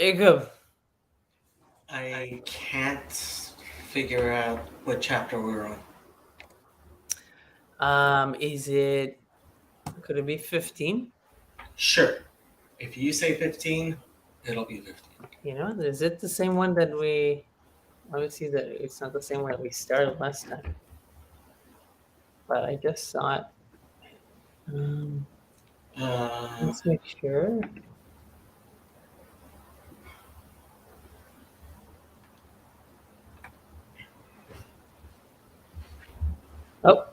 Jacob. I can't figure out what chapter we're on. Is it? Could it be 15? Sure. If you say 15, it'll be 15. Is it the same one that we? Obviously, that it's not the same one that we started last time. But I just saw it. Um, Uh, let's make sure. Oh,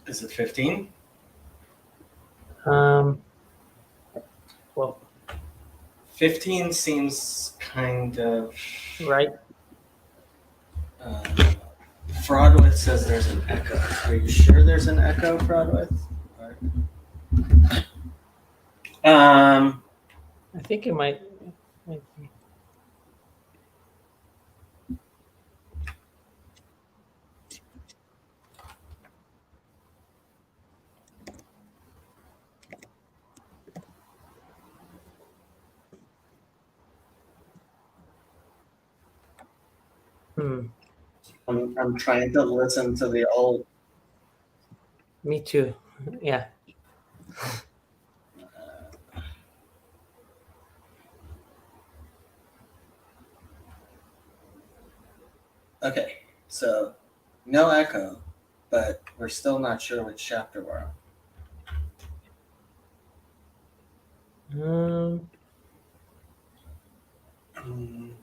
is it 15? um, well, 15 seems kind of. right. Uh, Fraudwith says there's an echo. Are you sure there's an echo, Fraudwith? I think it might be. I'm trying to listen to the old. Me too. Yeah. Okay, so no echo, but we're still not sure which chapter we're Um, on.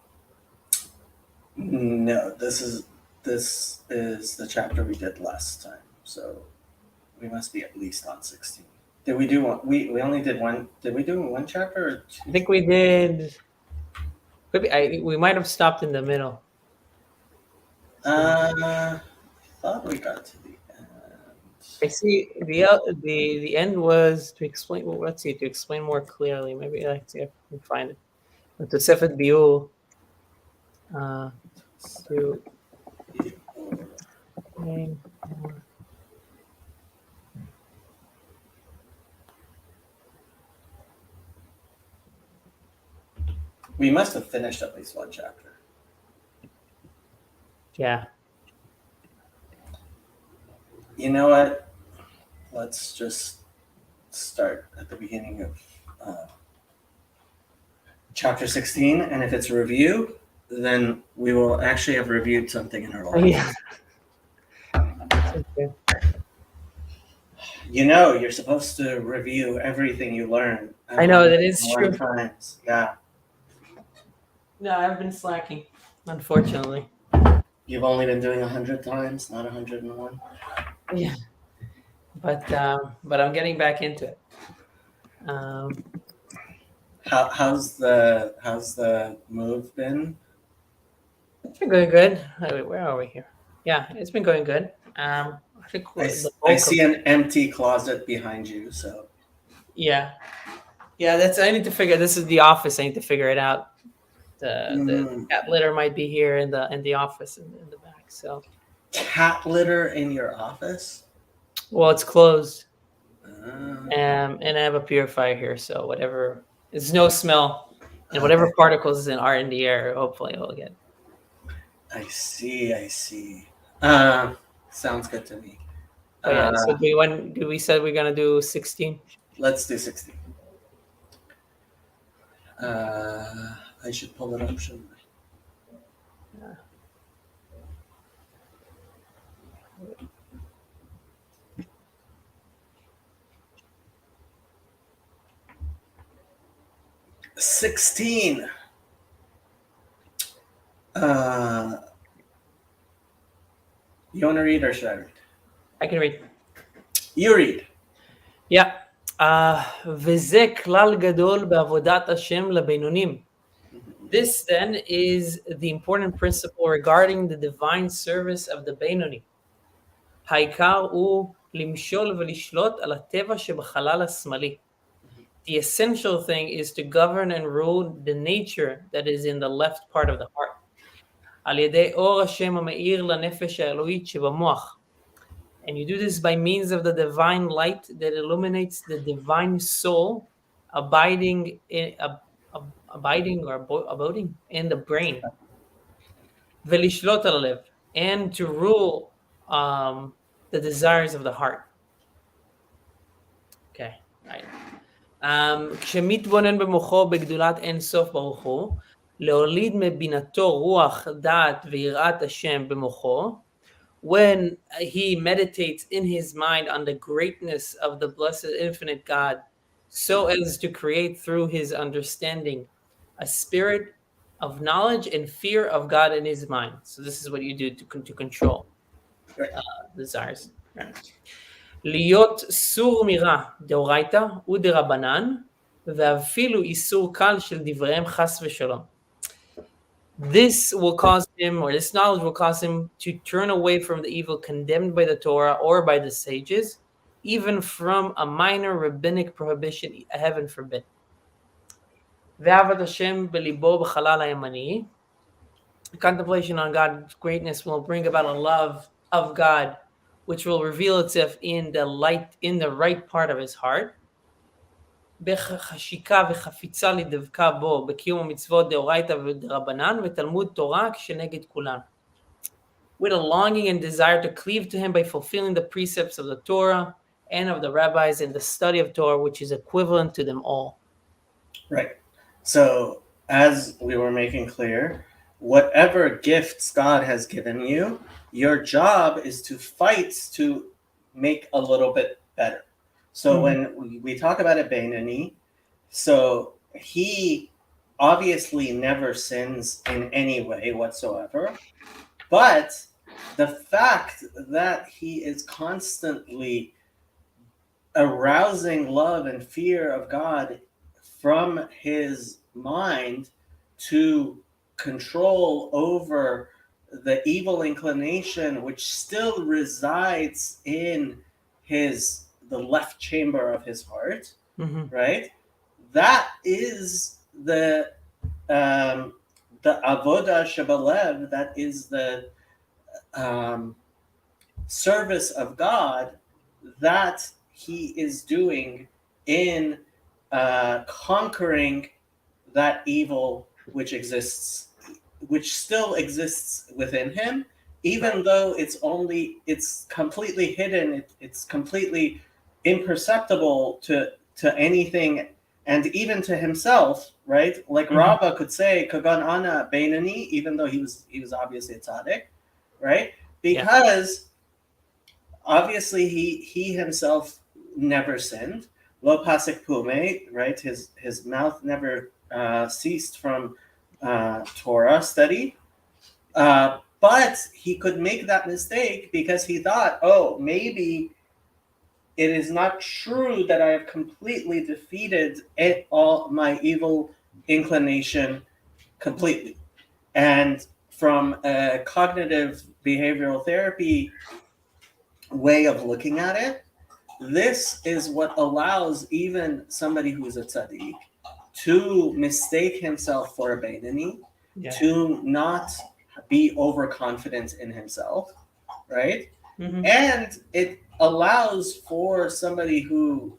No, this is the chapter we did last time, so we must be at least on 16. Did we do one? We only did one. Did we do one chapter or two? I think we did. We might have stopped in the middle. I thought we got to the end. I see the end was to explain. Well, let's see, to explain more clearly. Maybe let's see if I can find it. But to Sefet Biur, to explain more. We must have finished at least one chapter. Yeah. You know what? Let's just start at the beginning of chapter 16, and if it's a review, then we will actually have reviewed something in our life. Yeah. Okay. You're supposed to review everything you learn. I know that is 101 true. times. Yeah. No, I've been slacking, unfortunately. You've only been doing 100 times, not 101. Yeah. But I'm getting back into it. How's the move been? It's been going good. Wait, where are we here? Yeah, it's been going good. I think I see an empty closet behind you, so. Yeah, that's. I need to figure. This is the office. I need to figure it out. The cat litter might be here in the office in the back. So. Cat litter in your office? Well, it's closed. And I have a purifier here, so whatever. There's no smell, and whatever particles are in the air, hopefully we'll get. I see. Sounds good to me. Oh yeah. So we said we're gonna do 16? Let's do 16. I should pull it up, shouldn't I? Yeah. 16. You want to read or should I read? I can read. You read. Yeah. וזה כלל גדול בעבודת השם לבינונים. This then is the important principle regarding the divine service of the Benoni. העיקר הוא למשול ולשלוט על הטבע שבחלל השמאלי. The essential thing is to govern and rule the nature that is in the left part of the heart. על ידי אור השם המאיר לנפש האלוהית שבמוח. And you do this by means of the divine light that illuminates the divine soul abiding abiding in the brain. ולשלוט על הלב, and to rule the desires of the heart. Okay, right. כשמתבונן במוחו בגדולת אין סוף ברוך הוא, להוליד מבינתו רוח דעת ויראת השם במוחו, when he meditates in his mind on the greatness of the blessed infinite God, so as to create through his understanding a spirit of knowledge and fear of God in his mind. So this is what you do to control desires. Right. להיות סור מרע דאורייתא ודרבנן, ואפילו איסור קל של דבריהם חס ושלום. This will cause him, or this knowledge will cause him to turn away from the evil condemned by the Torah or by the sages, even from a minor rabbinic prohibition, heaven forbid. ואהבת השם בליבו בחלל הימני. Contemplation on God's greatness will bring about a love of God, which will reveal itself in the light, in the right part of his heart. בחשיקה וחפיצה לדבקה בו בקיום המצוות דאורייתא ודרבנן ותלמוד תורה כשנגד כולן. With a longing and desire to cleave to him by fulfilling the precepts of the Torah and of the rabbis and the study of Torah, which is equivalent to them all. Right. So, as we were making clear, whatever gifts God has given you, your job is to fight to make a little bit better. So when we talk about a Beinoni, so he obviously never sins in any way whatsoever, but the fact that he is constantly arousing love and fear of God from his mind to control over the evil inclination which still resides in the left chamber of his heart, right? That is the avoda shebalev, that is the service of God that he is doing in conquering that evil which still exists within him, even though it's completely hidden, it's completely imperceptible to anything, and even to himself, right? Like Rabbah could say, Kagan ana Beinani, even though he was obviously a tzaddik, right? Because obviously he himself never sinned. Lo pasik pume, right? His mouth never ceased from Torah study. But he could make that mistake because he thought, oh, maybe it is not true that I have completely defeated all my evil inclination completely. And from a cognitive behavioral therapy way of looking at it, this is what allows even somebody who is a tzaddik to mistake himself for a Beinoni, to not be overconfident in himself, right? And it allows for somebody who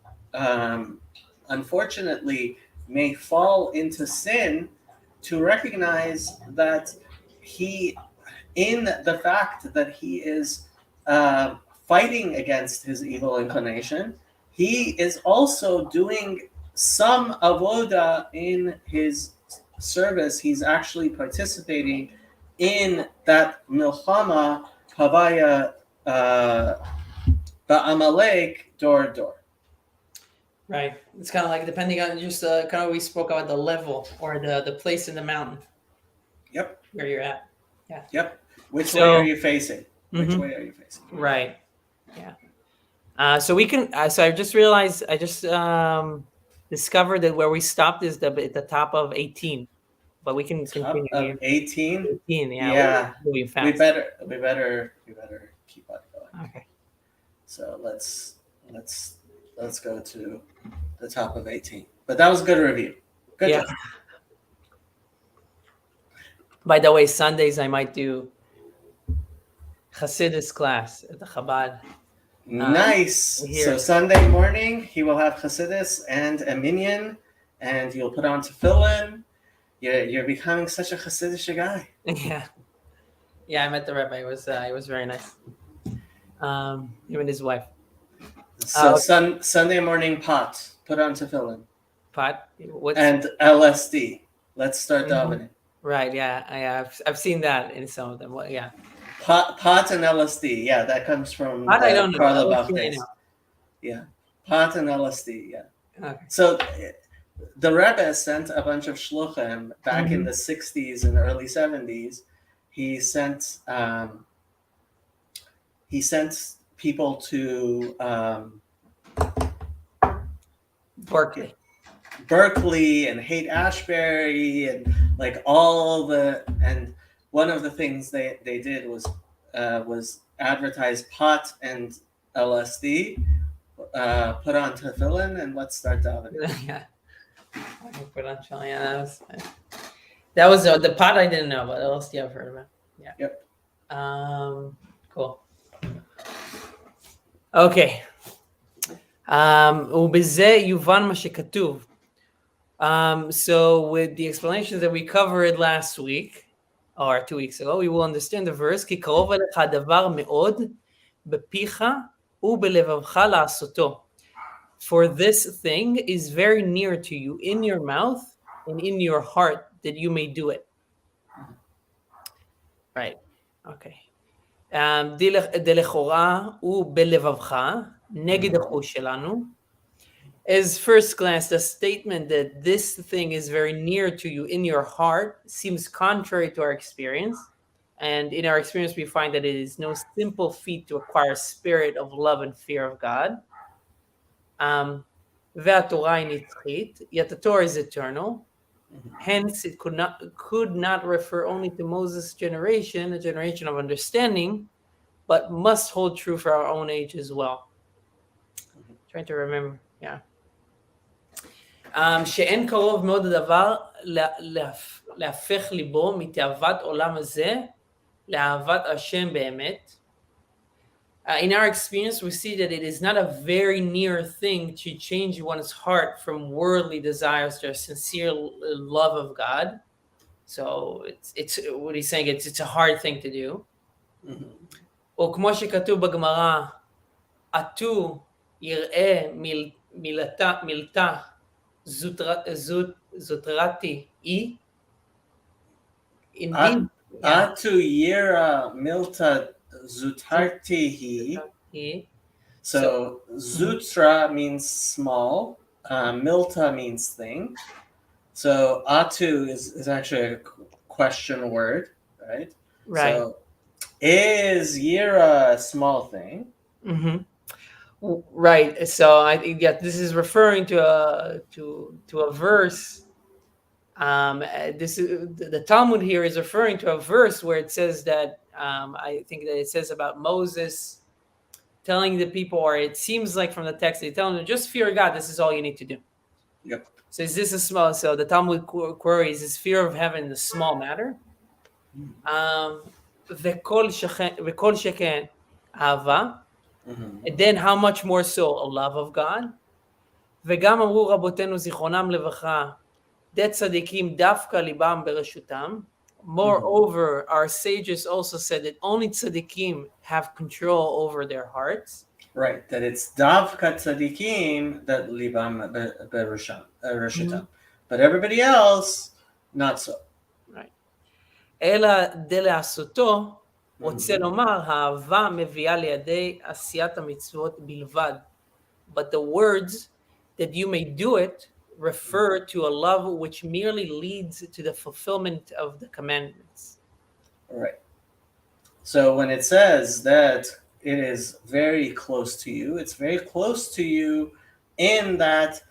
unfortunately may fall into sin to recognize that in the fact that he is fighting against his evil inclination, he is also doing some avoda in his service. He's actually participating in that milchama havaya ba'amalek door. Right. It's kind of like depending on just kind of we spoke about the level or the place in the mountain. Yep. Where you're at. Yeah. Yep. Which way are you facing? Which Mhm. way are you facing? Right. Yeah. So we can. So I just realized. I just discovered that where we stopped is at the top of 18, but we can Top continue of here. 18. 18. Yeah. Yeah. We're moving fast. We better keep on going. Okay. So let's go to the top of 18. But that was a good review. Good job. By the way, Sundays I might do Hasidus class at the Chabad Nice. Here. So Sunday morning, he will have Chassidus and a minyan, and you'll put on tefillin. You're becoming such a Chassidish guy. Yeah, I met the rabbi. It was very nice. Him and his wife. So Sunday morning pot, put on tefillin. Pot. And LSD. Let's start davening. Right. Yeah. I've seen that in some of them. Well, yeah. Pot and LSD. Yeah, that comes from Pot. I don't know. Karlebach days. Yeah, pot and LSD. Yeah. Okay. So the Rebbe sent a bunch of shluchim back in the 60s and early 70s. He sent people to Berkeley and Haight-Ashbury and like all and one of the things they did was advertise pot and LSD, put on tefillin, and let's start davening. Yeah. Put on Tanya. That was the pot I didn't know, but LSD I've heard about. Yeah. Yep. Cool. Okay. ובזה יובן מה שכתוב. So with the explanations that we covered last week, or 2 weeks ago, we will understand the verse, כי קרוב אליך הדבר מאוד בפיך ובלבבך לעשותו. For this thing is very near to you, in your mouth and in your heart, that you may do it. Right. Okay. דלכאורה ובלבבך, נגד החוש שלנו. As first glance, the statement that this thing is very near to you in your heart seems contrary to our experience. And in our experience, we find that it is no simple feat to acquire a spirit of love and fear of God. והתורה היא נצחית, yet the Torah is eternal. Hence, it could not refer only to Moses' generation, a generation of understanding, but must hold true for our own age as well. Trying to remember, yeah. שאין קרוב מאוד הדבר להפך ליבו מתאוות עולם הזה לאהבת השם באמת. In our experience, we see that it is not a very near thing to change one's heart from worldly desires to a sincere love of God. So it's what he's saying. It's a hard thing to do. או כמו שכתוב בגמרא, עטו יראה מילתה זוטרתי היא. עטו יראה מילתה Zutartihi. So Zutra means small, Milta means thing. So Atu is actually a question word, right? Right. So is Yira a small thing? Mm-hmm. Right. So I think this is referring to a verse. This is the Talmud here is referring to a verse where it says that I think that it says about Moses telling the people, or it seems like from the text, they tell them, just fear God. This is all you need to do. Yep. So is this a small? So the Talmud queries: is fear of heaven a small matter? V'kol sheken ahava. And then how much more so a love of God? וגם אמרו רבותינו זיכרונם לברכה, דת צדיקים דווקא ליבם ברשותם. Moreover, our sages also said that only tzaddikim have control over their hearts. Right, that it's davka tzaddikim that libam berushatam. But everybody else, not so. Right. אלא דלעשותו, רוצה לומר, האהבה מביאה לידי עשיית המצוות בלבד. But the words that you may do it refer to a love which merely leads to the fulfillment of the commandments. Right. So when it says that it is very close to you, it's very close to you in that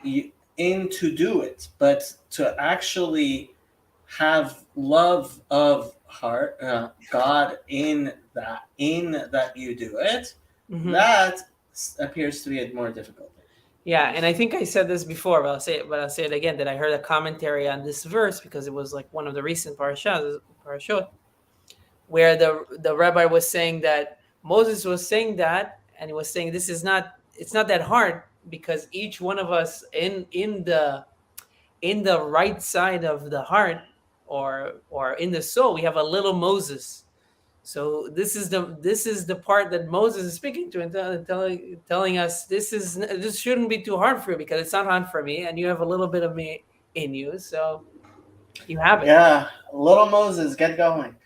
to do it, but to actually have love of heart, God in that you do it, that appears to be a more difficult thing. Yeah, and I think I said this before, but I'll say it again, that I heard a commentary on this verse because it was like one of the recent parashot, where the rabbi was saying that Moses was saying that, and he was saying this is not, it's not that hard, because each one of us in the right side of the heart, or in the soul, we have a little Moses. So this is the part that Moses is speaking to, and telling us this shouldn't be too hard for you, because it's not hard for me, and you have a little bit of me in you, so you have it. Yeah, little Moses, get going.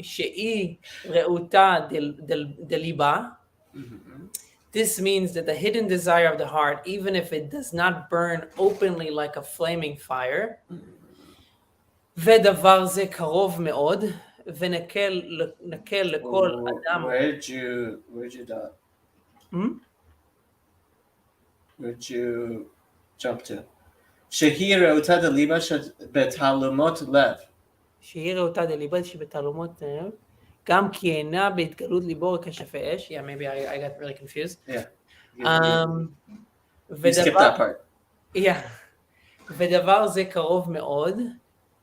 She'i reuta deliba. Mhm. This means that the hidden desire of the heart, even if it does not burn openly like a flaming fire, ודבר זה קרוב מאוד, ונקל לכל אדם. Where'd you dot? Hmm? Where'd you jump to? שהיא ראותה דליבה שבתעלומות לב. שהיא ראותה דליבה שבתעלומות לב, גם כי אינה בהתגלות ליבו כשפי אש. Yeah, maybe I got really confused. Yeah. You skipped that part. Yeah. ודבר זה קרוב מאוד,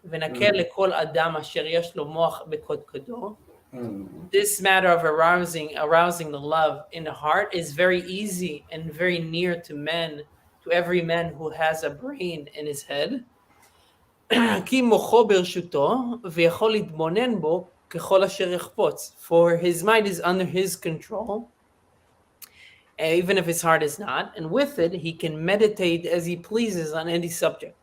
ונקל לכל אדם אשר יש לו מוח בקודקודו. This matter of arousing the love in the heart is very easy and very near to every man who has a brain in his head. כי מוחו ברשותו, ויכול להתבונן בו ככל אשר יחפוץ. For his mind is under his control, even if his heart is not, and with it he can meditate as he pleases on any subject.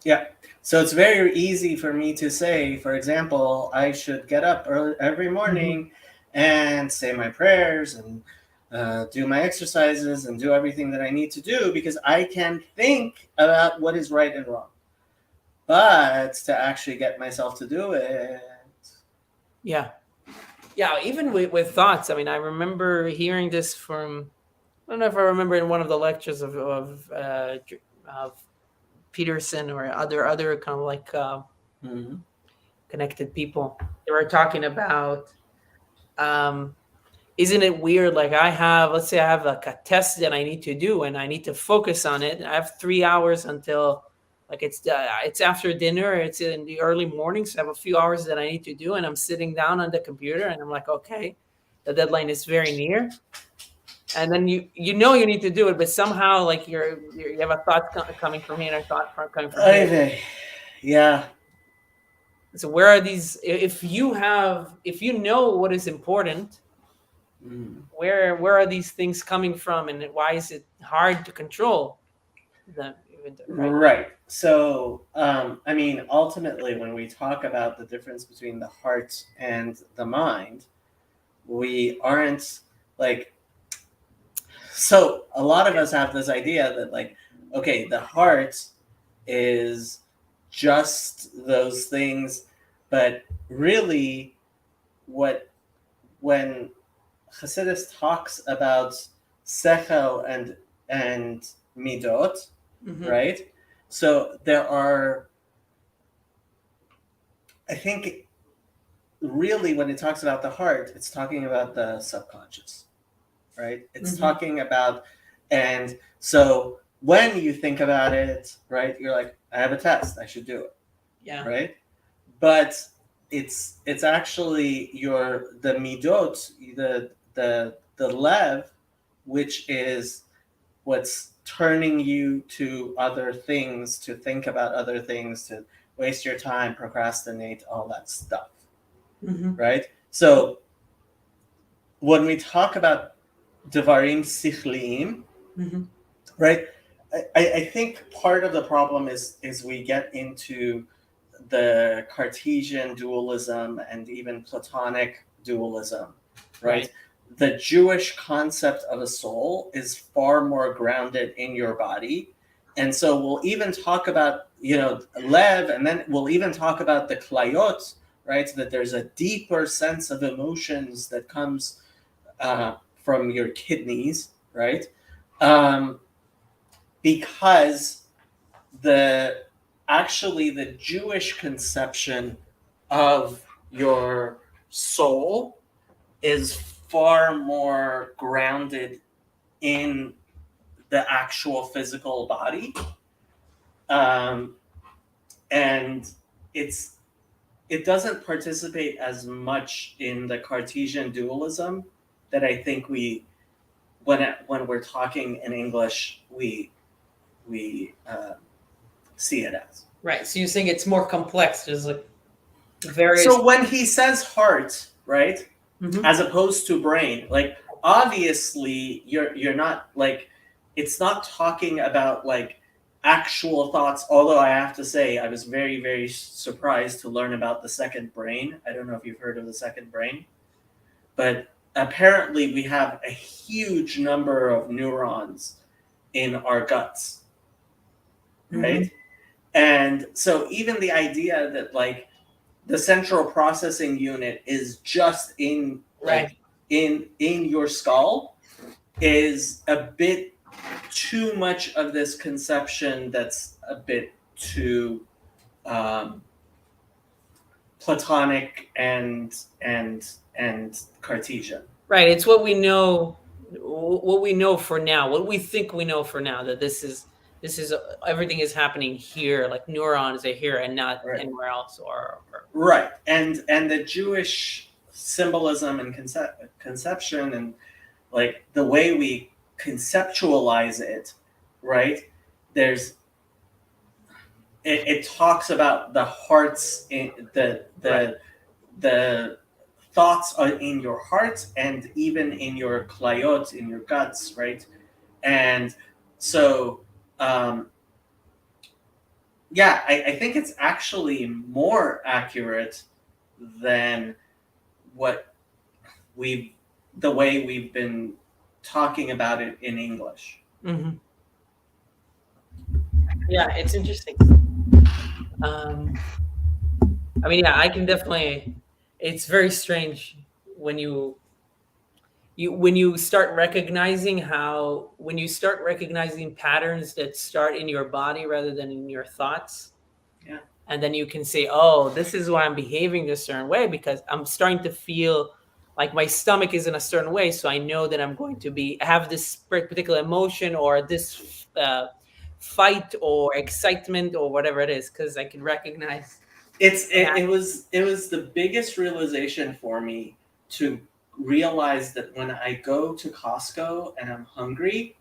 Yeah. So it's very easy for me to say, for example, I should get up every morning and say my prayers and do my exercises and do everything that I need to do, because I can think about what is right and wrong. But to actually get myself to do it. Yeah. Yeah, even with thoughts. I mean, I remember hearing this from, I don't know if I remember in one of the lectures of Peterson or other kind of like connected people. They were talking about, isn't it weird? Like let's say I have like a test that I need to do, and I need to focus on it. I have 3 hours until, like, it's after dinner, it's in the early morning, so I have a few hours that I need to do, and I'm sitting down on the computer, and I'm like, okay, the deadline is very near. And then you know you need to do it, but somehow, like, you have a thought coming from here and a thought coming from here. Yeah. So where are these? If you know what is important, where are these things coming from, and why is it hard to control them? Right. So, I mean, ultimately, when we talk about the difference between the heart and the mind, we aren't like. So a lot of us have this idea that, like, okay, the heart is just those things, but really, when Hasidus talks about sechel and midot, right? So there are, I think, really, when it talks about the heart, it's talking about the subconscious. Right? It's talking about, and so when you think about it, right, you're like, I have a test, I should do it. Yeah. Right? But it's actually the midot, the lev, which is what's turning you to other things, to think about other things, to waste your time, procrastinate, all that stuff. Right? So when we talk about Devarim Sichliim, right? I think part of the problem is we get into the Cartesian dualism and even Platonic dualism, right? The Jewish concept of a soul is far more grounded in your body. And so we'll even talk about, lev, and then we'll even talk about the klayot, right? That there's a deeper sense of emotions that comes from your kidneys, right? Because the Jewish conception of your soul is far more grounded in the actual physical body, and it doesn't participate as much in the Cartesian dualism that I think when we're talking in English we see it as. Right. So you're saying it's more complex. There's like various. So when he says heart, right, Mhm. as opposed to brain, like obviously you're not like, it's not talking about like actual thoughts. Although I have to say I was very very surprised to learn about the second brain. I don't know if you've heard of the second brain, but apparently we have a huge number of neurons in our guts, right? Mhm. And so even the idea that like the central processing unit is just in Right. like in your skull is a bit too much of this conception that's a bit too um, platonic and Cartesian. Right. It's what we know. What we know for now. What we think we know for now. That this is everything is happening here. Like neurons are here and not Right. anywhere else. Or Right. And the Jewish symbolism and conception and like the way we conceptualize it, right? There's it talks about the hearts in Right. the thoughts are in your heart and even in your klayot, in your guts, right? And so um, yeah, I think it's actually more accurate than what we've the way we've been talking about it in English. Mhm. Yeah, it's interesting. Um, I mean, yeah, I can definitely. It's very strange when you start recognizing how when you start recognizing patterns that start in your body rather than in your thoughts, Yeah. and then you can say, oh, this is why I'm behaving a certain way, because I'm starting to feel like my stomach is in a certain way, so I know that I'm going to be have this particular emotion or this fight or excitement or whatever it is, because I can recognize It was the biggest realization for me to realize that when I go to Costco and I'm hungry,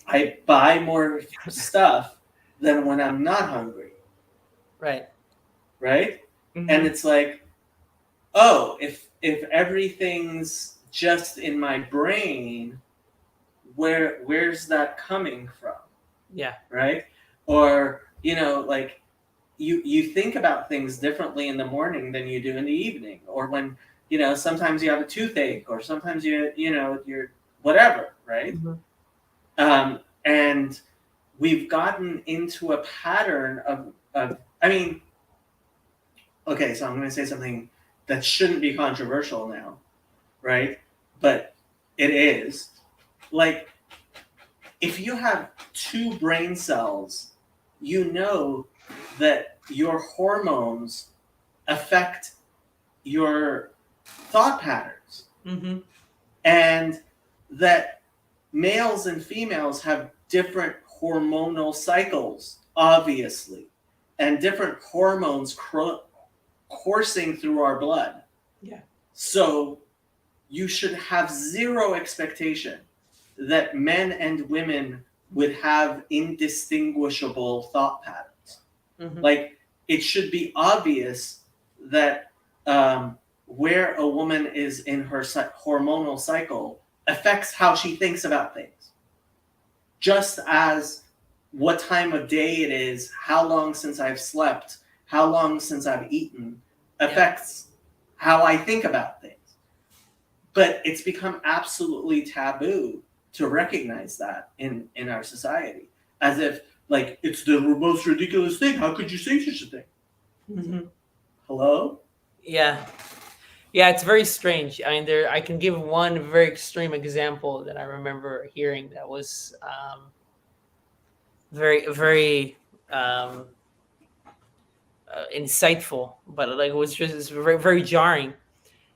I buy more stuff than when I'm not hungry, right. right? And Mhm. it's like, oh, if everything's just in my brain, where's that coming from, Yeah. right? Or like you think about things differently in the morning than you do in the evening, or when sometimes you have a toothache, or sometimes you're whatever, right? Mhm. And we've gotten into a pattern of I mean, okay, so I'm going to say something that shouldn't be controversial now, right? But it is. Like, if you have two brain cells, you know that your hormones affect your thought patterns, Mhm. and that males and females have different hormonal cycles, obviously, and different hormones coursing through our blood. Yeah. So you should have zero expectation that men and women would have indistinguishable thought patterns. Mhm. Like, it should be obvious that where a woman is in her hormonal cycle affects how she thinks about things. Just as what time of day it is, how long since I've slept, how long since I've eaten affects how I think about things. But it's become absolutely taboo to recognize that in our society, as if like it's the most ridiculous thing. How could you say such a thing? Mhm. Hello? Yeah. Yeah, it's very strange. I mean, there. I can give one very extreme example that I remember hearing that was very, very um, insightful, but like it was just very, very jarring.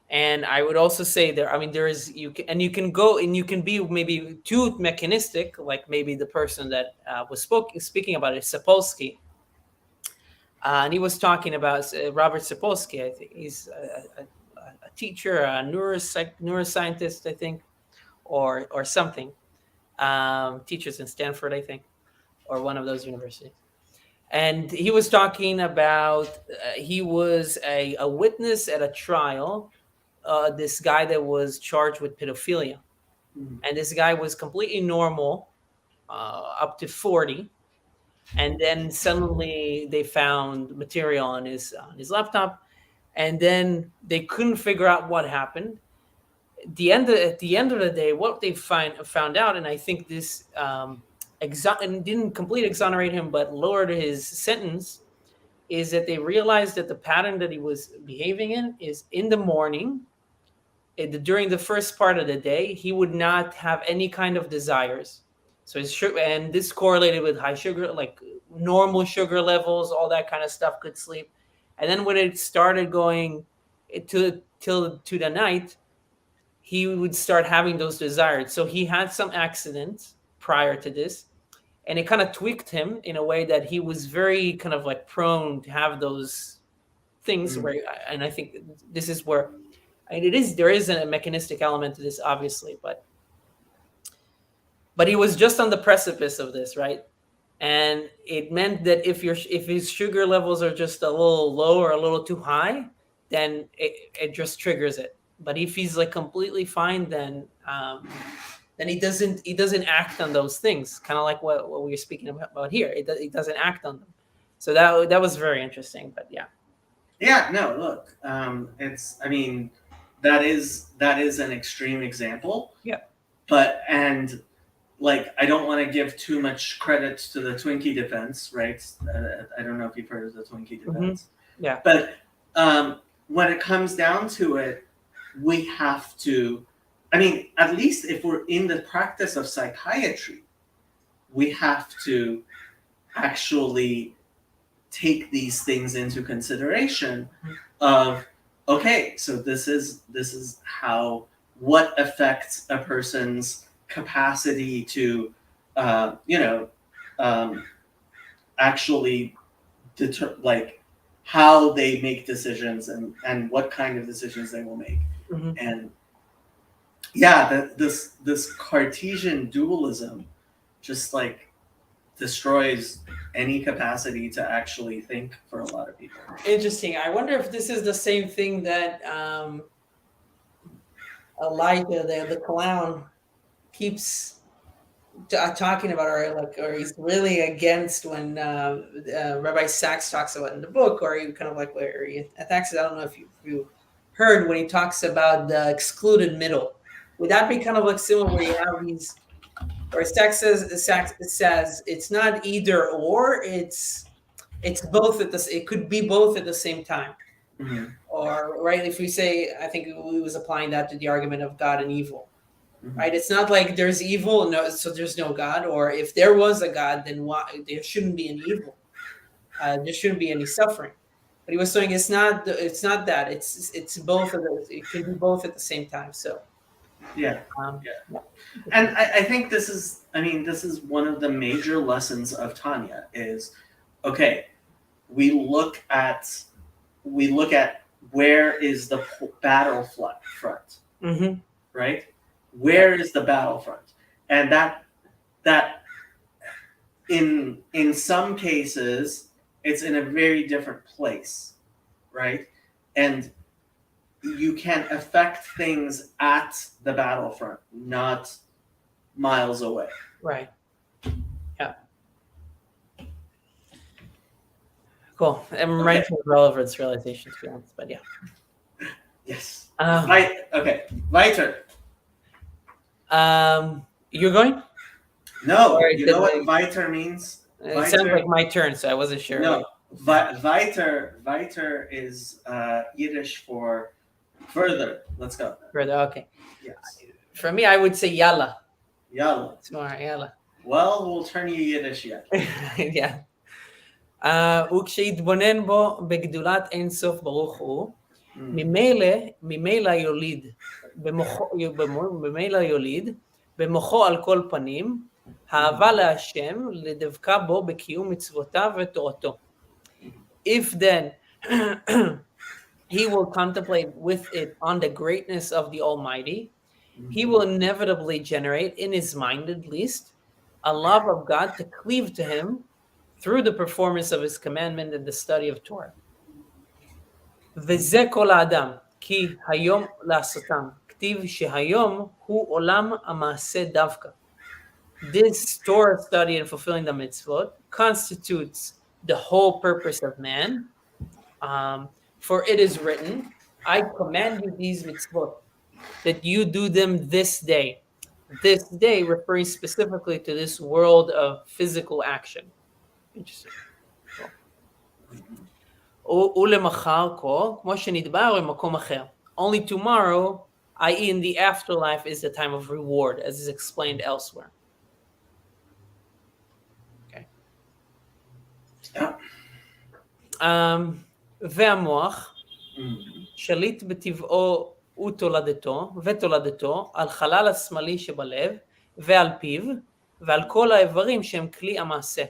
And I would also say there. I mean, there is you can, and you can go and you can be maybe too mechanistic, like maybe the person that was speaking about it, Sapolsky. And he was talking about Robert Sapolsky. I think he's a teacher, a neuroscientist, I think, or something. Teachers in Stanford, I think, or one of those universities. And he was talking about he was a witness at a trial. This guy that was charged with pedophilia, and this guy was completely normal up to 40, and then suddenly they found material on his laptop, and then they couldn't figure out what happened. At the end of the day, what they found out, and I think this and didn't completely exonerate him, but lowered his sentence, is that they realized that the pattern that he was behaving in is in the morning, during the first part of the day, he would not have any kind of desires. So his sugar, and this correlated with high sugar, like normal sugar levels, all that kind of stuff, could sleep. And then when it started going to the night, he would start having those desires. So he had some accidents prior to this, and it kind of tweaked him in a way that he was very kind of like prone to have those things. Where, and I think this is where, and there is a mechanistic element to this, obviously, but he was just on the precipice of this, right? And it meant that if his sugar levels are just a little low or a little too high, then it just triggers it. But if he's like completely fine, then he doesn't act on those things, kind of like what we were speaking about here. It doesn't act on them. So that was very interesting. But yeah, no, look, that is an extreme example. Yeah. But like, I don't want to give too much credit to the Twinkie defense, right? I don't know if you've heard of the Twinkie defense. Mm-hmm. Yeah. But when it comes down to it, we have to, at least if we're in the practice of psychiatry, we have to actually take these things into consideration of, okay, so this is what affects a person's capacity to actually like how they make decisions and what kind of decisions they will make. Mm-hmm. And yeah, this Cartesian dualism just like destroys any capacity to actually think for a lot of people. Interesting. I wonder if this is the same thing that Elijah, the clown, keeps talking about, or he's really against when Rabbi Sachs talks about in the book, or he kind of like where he attacks it. I don't know if you heard when he talks about the excluded middle. Would that be kind of like similar where you have these, or Sachs says it's not either or, it's both at this. It could be both at the same time. Mm-hmm. Or right, if we say, I think we was applying that to the argument of God and evil. Mm-hmm. Right, it's not like there's evil, so there's no God, or if there was a God, then why there shouldn't be any evil, there shouldn't be any suffering. But he was saying it's not that, it's both of those. It can be both at the same time. So yeah. And I think this is one of the major lessons of Tanya is, okay, we look at where is the battlefront, mm-hmm. right? Where is the battlefront? And that in some cases it's in a very different place, right? And you can affect things at the battlefront, not miles away. Right. Yeah. Cool. I'm right for relevance realization, to be honest, but yeah. Yes. Right. Okay. Weiter. You're going? No. You know what weiter means? It sounds like my turn, so I wasn't sure. No. Weiter is Yiddish for further. Let's go. Further. Okay. Yes. For me, I would say yalla. Yalla. Smart. Yalla. Well, we'll turn you Yiddish yet. Yeah. וכשיתבונן בו בגדולת אינסוף ברוך הוא, ממילא יוליד במוחו על כל פנים, אהבה להשם לדבקה בו בקיום מצוותיו ותורתו. If then he will contemplate with it on the greatness of the Almighty, he will inevitably generate, in his mind at least, a love of God to cleave to him through the performance of his commandment and the study of Torah. וזה כל האדם, כי היום לעשותם, כתיב שהיום הוא עולם המעשה דווקא. This Torah study and fulfilling the mitzvot constitutes the whole purpose of man. For it is written, I command you these mitzvot, that you do them this day. This day referring specifically to this world of physical action. Interesting. ולמחר כה, כמו שנדבר במקום אחר. Only tomorrow, i.e. in the afterlife, is the time of reward, as is explained elsewhere. Okay. והמוח, שליט בטבעו ותולדתו על חלל השמאלי שבלב ועל פיו ועל כל האיברים שהם כלי המעשה.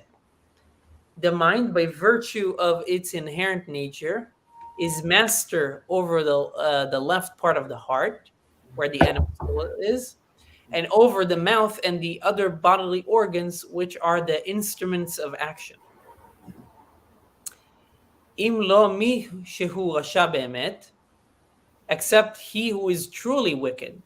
The mind, by virtue of its inherent nature, is master over the left part of the heart, where the animal soul is, and over the mouth and the other bodily organs, which are the instruments of action. אם לא מי שהוא רשע באמת, except he who is truly wicked.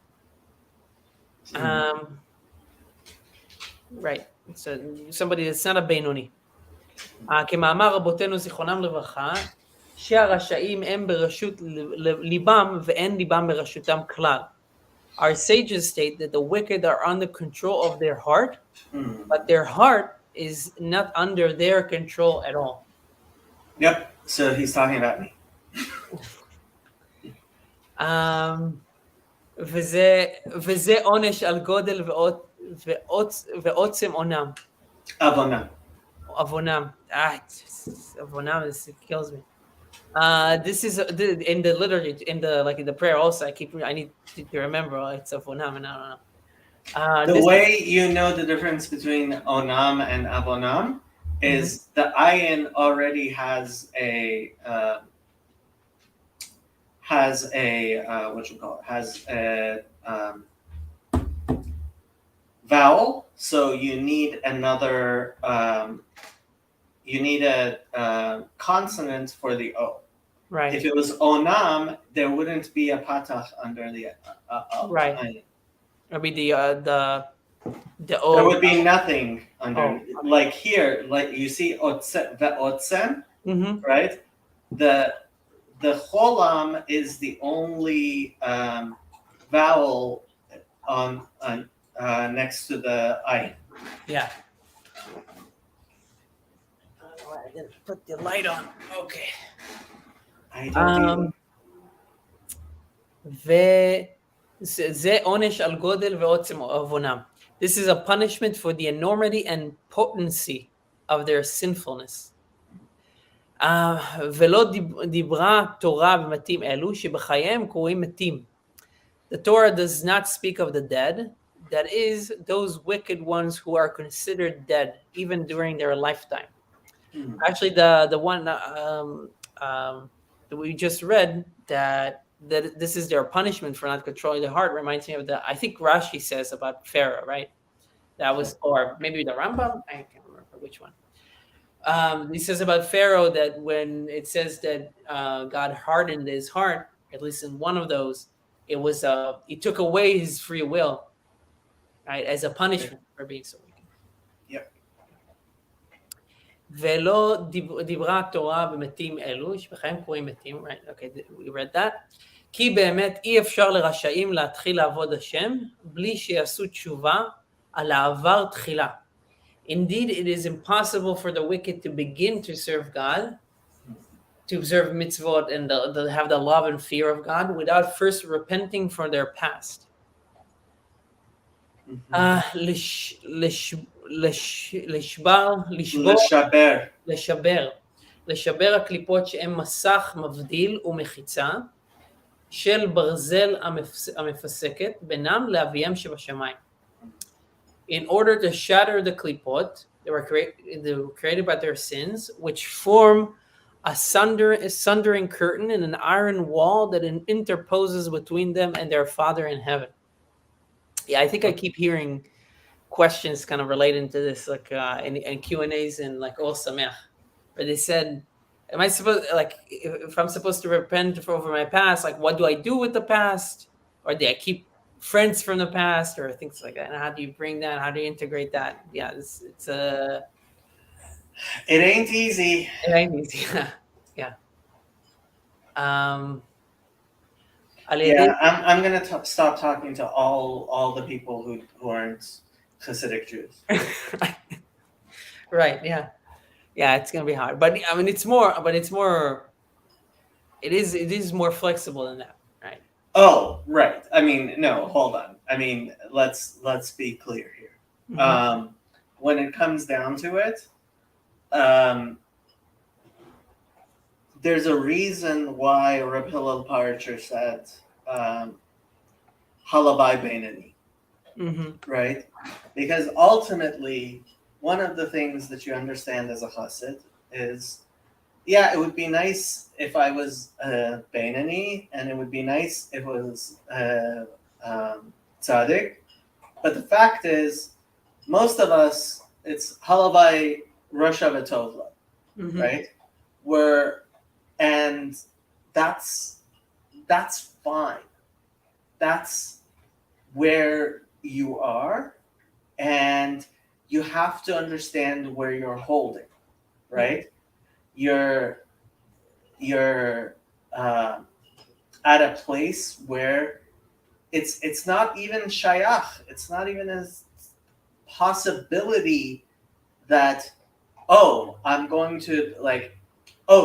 Right. So somebody that's not a בינוני. כמאמר רבותינו זיכרונם לברכה, שהרשעים הם ברשות ליבם ואין ליבם ברשותם כלל. Our sages state that the wicked are under control of their heart, but their heart is not under their control at all. Yep. So he's talking about me. וזה עונש על גודל ועוצם עונם. Avonam. Avonam. Avonam, this kills me. This is in the liturgy, in the prayer also. I need to remember it's Avonam, and I don't know. The way you know the difference between Onam and Avonam is the ayin already has a vowel, so you need another you need a consonant for the O. Right. If it was Onam, there wouldn't be a patach under the right. ayin. I mean the O. There would be nothing under, like here, like you see otsem, right? The cholam is the only vowel on next to the ayin. Yeah. I didn't put the light on. Okay. I don't זה עונש על גודל ועוצם עוונם. This is a punishment for the enormity and potency of their sinfulness. ולא דיברה תורה במתים אלו שבחייהם קוראים מתים. The Torah does not speak of the dead, that is, those wicked ones who are considered dead even during their lifetime. Actually, the one that we just read, that this is their punishment for not controlling the heart, reminds me of I think Rashi says about Pharaoh, right? That was, or maybe the Rambam, I can't remember which one. He says about Pharaoh that when it says that God hardened his heart, at least in one of those, it was he took away his free will, right, as a punishment for being so wicked. Yep. ולא דיברה התורה במתים אלו, שבחיים קוראים מתים, right? Okay, we read that. כי באמת אי אפשר לרשעים להתחיל לעבוד השם, בלי שיעשו תשובה על העבר תחילה. Indeed, it is impossible for the wicked to begin to serve God, to observe mitzvot and have the love and fear of God without first repenting for their past. לשבר הקליפות שהם מסך מבדיל ומחיצה של ברזל המפסקת בינם לאביהם שבשמיים. In order to shatter the klipot, they were created by their sins, which form a sundering curtain and an iron wall that interposes between them and their Father in heaven. Yeah, I think I keep hearing questions kind of relating to this, like in Q and A's and like Or Sameach, where they said, "Am I supposed like if I'm supposed to repent over my past? Like, what do I do with the past, or do I keep friends from the past, or things like that? And how do you bring that? How do you integrate that? Yeah, it's a It ain't easy. it ain't easy. Yeah. Um, Yeah, I'm gonna stop talking to all the people who aren't Hasidic Jews. right. Yeah. Yeah. It's gonna be hard, but I mean, it's more. But it's more. It is more flexible than that, right? Oh, right. I mean, no, hold on. I mean, let's be clear here. Mm-hmm. When it comes down to it, um, there's a reason why Reb Hillel Parcher said Halabai Beinani, Mm-hmm. right? Because ultimately, one of the things that you understand as a Hasid is, yeah, it would be nice if I was Beinani, and it would be nice if it was Tzaddik. But the fact is, most of us, it's Halabai Rosha V'Tovla, Mm-hmm. right? And that's fine. That's where you are, and you have to understand where you're holding, right? You're uh, at a place where it's not even shayach. It's not even a possibility that, oh, I'm going to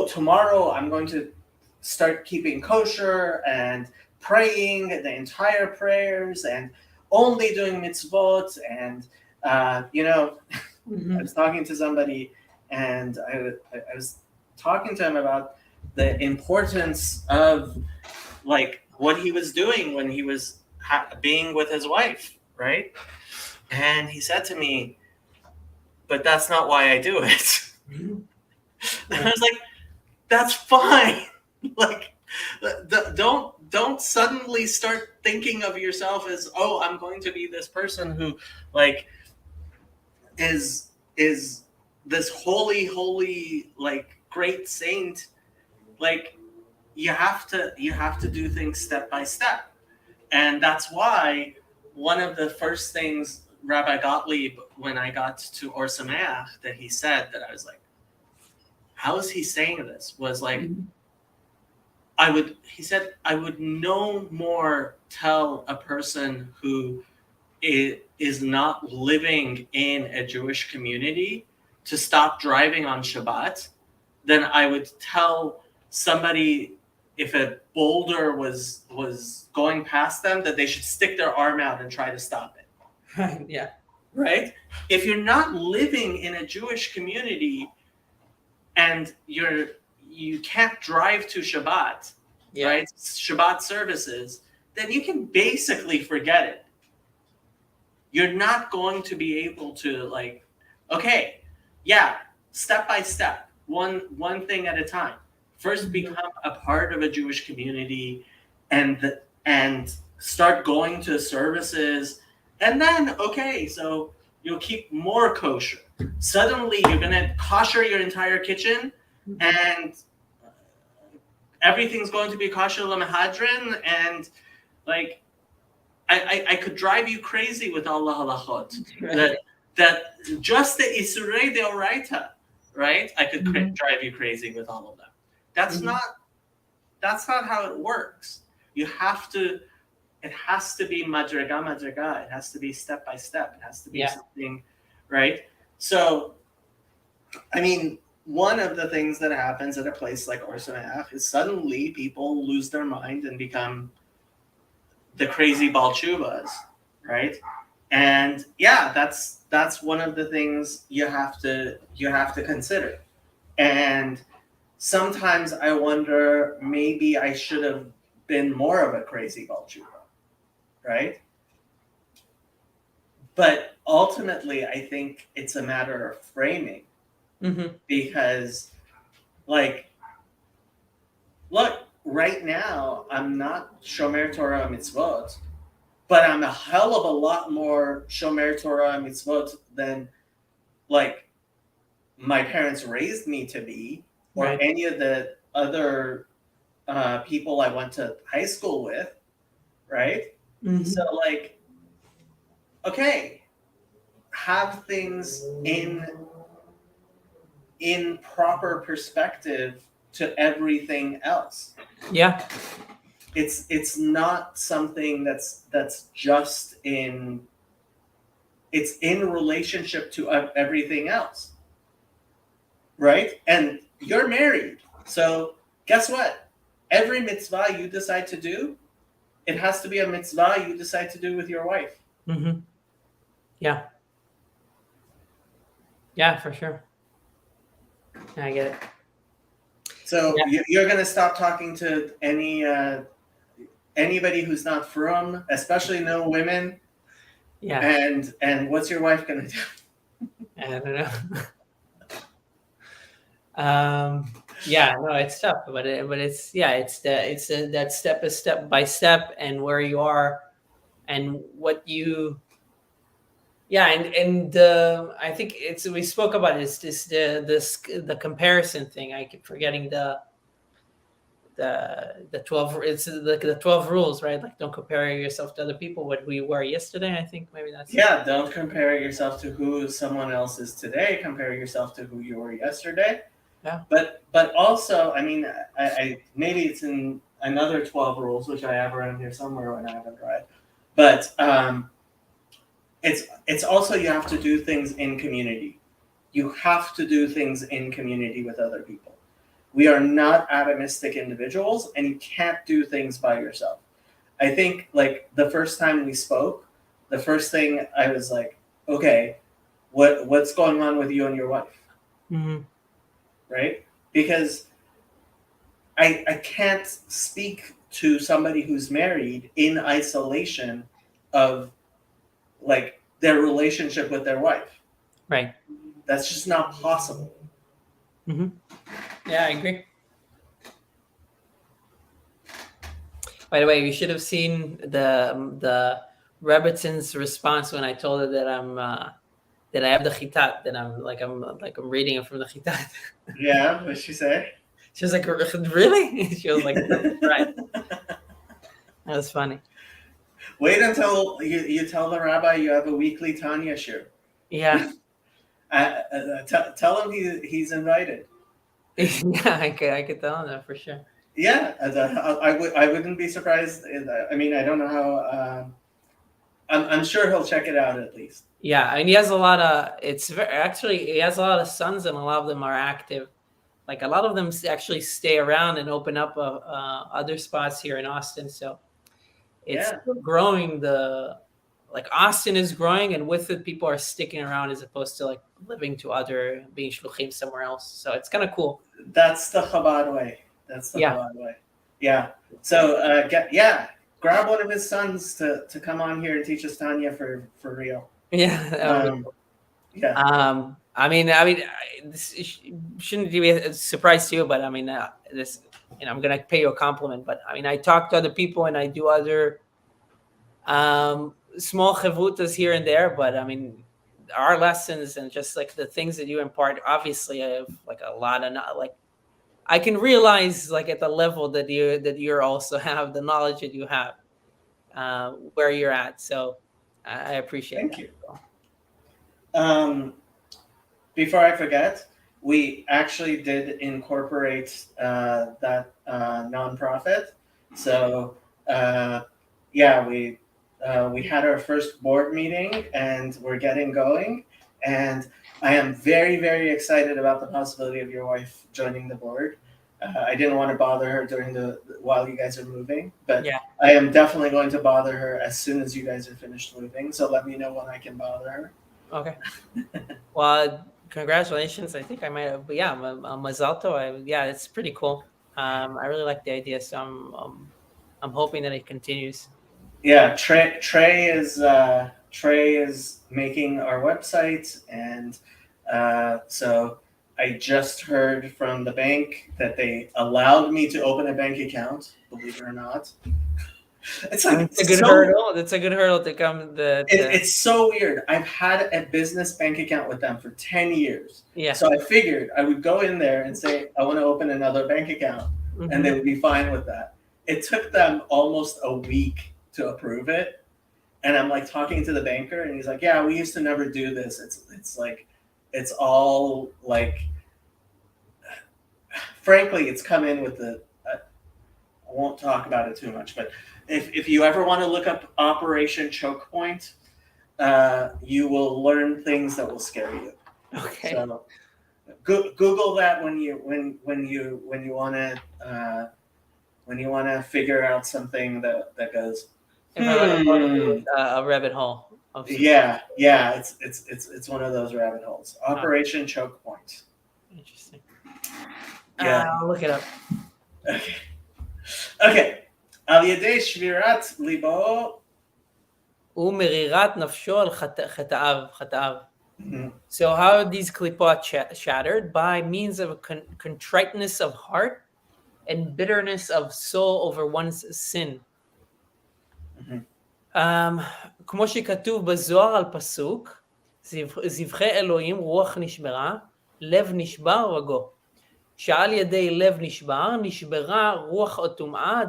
tomorrow I'm going to start keeping kosher and praying the entire prayers and only doing mitzvot. And Mm-hmm. I was talking to somebody, and I was talking to him about the importance of like what he was doing when he was being with his wife, right? And he said to me, "But that's not why I do it." Mm-hmm. And I Right. was like, "That's fine." Like, don't suddenly start thinking of yourself as, oh, I'm going to be this person who like is this holy like great saint. Like, you have to do things step by step. And that's why one of the first things Rabbi Gottlieb, when I got to Or Sameach, that he said, that I was like, how is he saying this? Was like, Mm-hmm. he said, I would no more tell a person who is not living in a Jewish community to stop driving on Shabbat than I would tell somebody, if a boulder was going past them, that they should stick their arm out and try to stop it. Right. Yeah. Right? If you're not living in a Jewish community and you can't drive to Shabbat, Yeah. right? Shabbat services, then you can basically forget it. You're not going to be able to, like, okay, yeah, step by step, one thing at a time. First, Mm-hmm. become a part of a Jewish community, and start going to services, and then, okay, so you'll keep more kosher. Suddenly, you're gonna kosher your entire kitchen, and everything's going to be kosher lemahadrin, and like, I could drive you crazy with all the halachot. Right. That just the isurei deoraita, right? I could Mm-hmm. drive you crazy with all of them. That's Mm-hmm. not how it works. You have to. It has to be madriga madriga. It has to be step by step. It has to be Yeah. something, right? So, I mean, one of the things that happens at a place like Or Sameach is suddenly people lose their mind and become the crazy balchuvas, right? And yeah, that's one of the things you have to consider. And sometimes I wonder, maybe I should have been more of a crazy balchuva, right? But ultimately, I think it's a matter of framing, Mm-hmm. because, like, look, right now I'm not shomer Torah mitzvot, but I'm a hell of a lot more shomer Torah mitzvot than like my parents raised me to be, or Right. any of the other people I went to high school with, right? So Mm-hmm. like, okay, have things in proper perspective to everything else. Yeah. It's not something that's just in, it's in relationship to everything else, right? And you're married, so guess what? Every mitzvah you decide to do, it has to be a mitzvah you decide to do with your wife. Mm-hmm. Yeah. Yeah, for sure. I get it. So Yeah. you're gonna stop talking to anybody who's not from, especially no women. Yeah. And what's your wife gonna do? I don't know. Yeah, no, it's tough, but it's yeah, that step is step by step, and where you are, and what you, yeah, and I think it's we spoke about this the comparison thing. I keep forgetting the 12, it's the 12 rules, right? Like, don't compare yourself to other people. What we were yesterday, I think maybe that's it. Yeah, don't compare yourself to who someone else is today. Compare yourself to who you were yesterday. Yeah. But also, I mean, I maybe it's in another 12 rules, which I have around here somewhere when I haven't read. But it's also, you have to do things in community. You have to do things in community with other people. We are not atomistic individuals, and you can't do things by yourself. I think like the first time we spoke, the first thing I was like, okay, what's going on with you and your wife, Mm-hmm. right? Because I can't speak to somebody who's married in isolation of like their relationship with their wife. Right. That's just not possible. Mm-hmm. Yeah, I agree. By the way, you should have seen the Rebbitzins response when I told her that that I have the chitat, that I'm reading it from the chitat. Yeah, what'd she say? She was like, "Really?" She was like, "Right." That was funny. Wait until you tell the rabbi you have a weekly Tanya shiur. Yeah, Tell him he's invited. yeah, I could tell him that for sure. Yeah, I wouldn't be surprised. I mean, I don't know how. I'm sure he'll check it out at least. Yeah, and he has a lot of. Actually, he has a lot of sons, and a lot of them are active. Like, a lot of them actually stay around and open up other spots here in Austin. So it's Yeah, growing. Like, Austin is growing, and with it, people are sticking around as opposed to like living to other being shluchim somewhere else. So it's kind of cool. that's the Chabad way. That's the Yeah, Chabad way. Yeah. So grab one of his sons to come on here and teach us Tanya for real. yeah, that would be Um, cool. yeah. This shouldn't be a surprise to you, but I mean, this, I'm gonna pay you a compliment. But I mean, I talk to other people and I do other small chavrutas here and there. But I mean, our lessons and just like the things that you impart, obviously, I have like a lot of like I can realize like at the level that you're also have the knowledge that you have where you're at. So I appreciate Thank that. you. Um, Before I forget, we actually did incorporate that nonprofit. So yeah, we had our first board meeting and we're getting going. And I am very, very excited about the possibility of your wife joining the board. I didn't want to bother her while you guys are moving, but Yeah. I am definitely going to bother her as soon as you guys are finished moving. So let me know when I can bother her. Okay. Well, congratulations. I think I might have, but yeah, Mazal Tov. Yeah, it's pretty cool. I really like the idea, so I'm hoping that it continues. Yeah, Trey is making our website, and so I just heard from the bank that they allowed me to open a bank account, believe it or not. It's like That's a good hurdle. That's a good hurdle to come. It's so weird. I've had a business bank account with them for 10 years. Yeah. So I figured I would go in there and say, I want to open another bank account. And they would be fine with that. It took them almost a week to approve it. And I'm like talking to the banker and he's like, yeah, we used to never do this. It's like, it's all like, frankly, it's come in with the, I won't talk about it too much, but if you ever want to look up Operation Choke Point, you will learn things that will scare you. Okay. So Google that when you want to figure out something that goes. If I want to go a rabbit hole. Yeah, it's one of those rabbit holes. Operation Choke Point. Interesting. Yeah, I'll look it up. Okay. על ידי שבירת ליבו ומרירת נפשו על חטאיו. So how are these klipot shattered? By means of a contriteness of heart and bitterness of soul over one's sin. כמו שכתוב בזוהר על פסוק, זבחי אלוהים רוח נשברה, לב נשבר וגו. שעל ידי לב נשבר, נשברה רוח הטומאה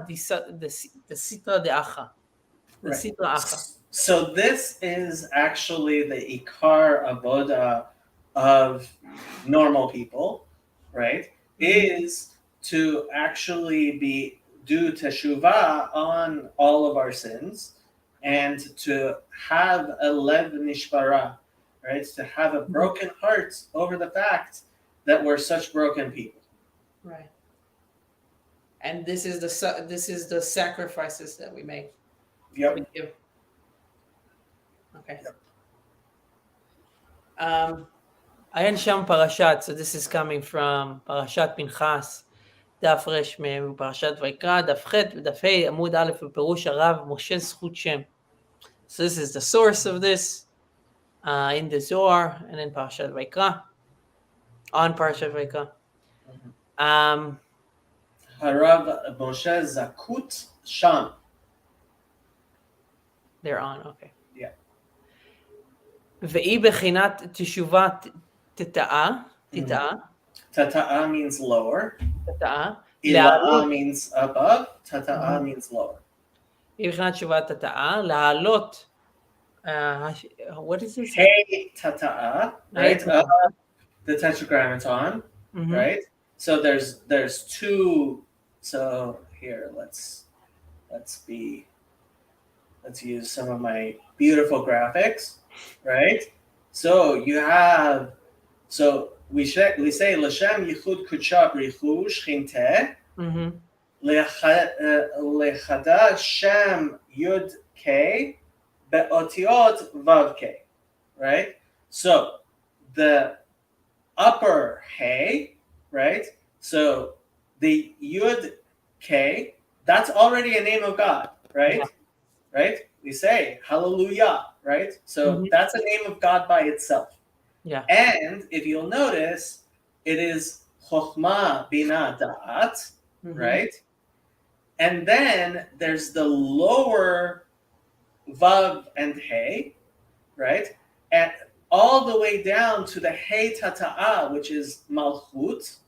דסיטרא דאחא. So this is actually the ikar avoda of normal people, right? Is to actually do teshuvah on all of our sins and to have a lev nishbara, right? To have a broken heart over the fact that we're such broken people. Right. And this is the sacrifices that we make. Yep. We give. Okay. Yep. Ayan Sham Parashat. So this is coming from Parashat Pinchas, דף רש מפרשת ויקרא, דף ח' ודף ה', עמוד א' בפירוש הרב משה זכות שם. So this is the source of this in the Zohar and in Parashat Vayikra, on Parashat Vayikra. Harav Moshe Zakut Sham. They're on, okay. Yeah. Ve'i bechinat teshuva tita'a. Tata'a means lower. Tata'a. Ila'a means above. Tata'a means lower. Bechinat teshuva tata'a. La'alot. What is this? Hey tata'a. Right. The tetragrammaton. Right. So there's two. So here let's use some of my beautiful graphics, right? So you have, so we say L'Shem Yichud Kudsha B'Richu Shchinte L'Chada Shem Yud K Be'otiot Vav K, right? So the upper Hey, right? So the Yud K, that's already a name of God, right? Yeah. Right? We say hallelujah, right? So that's a name of God by itself. Yeah. And if you'll notice, it is Chokhmah Bina Da'at, right? And then there's the lower Vav and Hey, right? And all the way down to the Hey Tata'a, which is Malchut,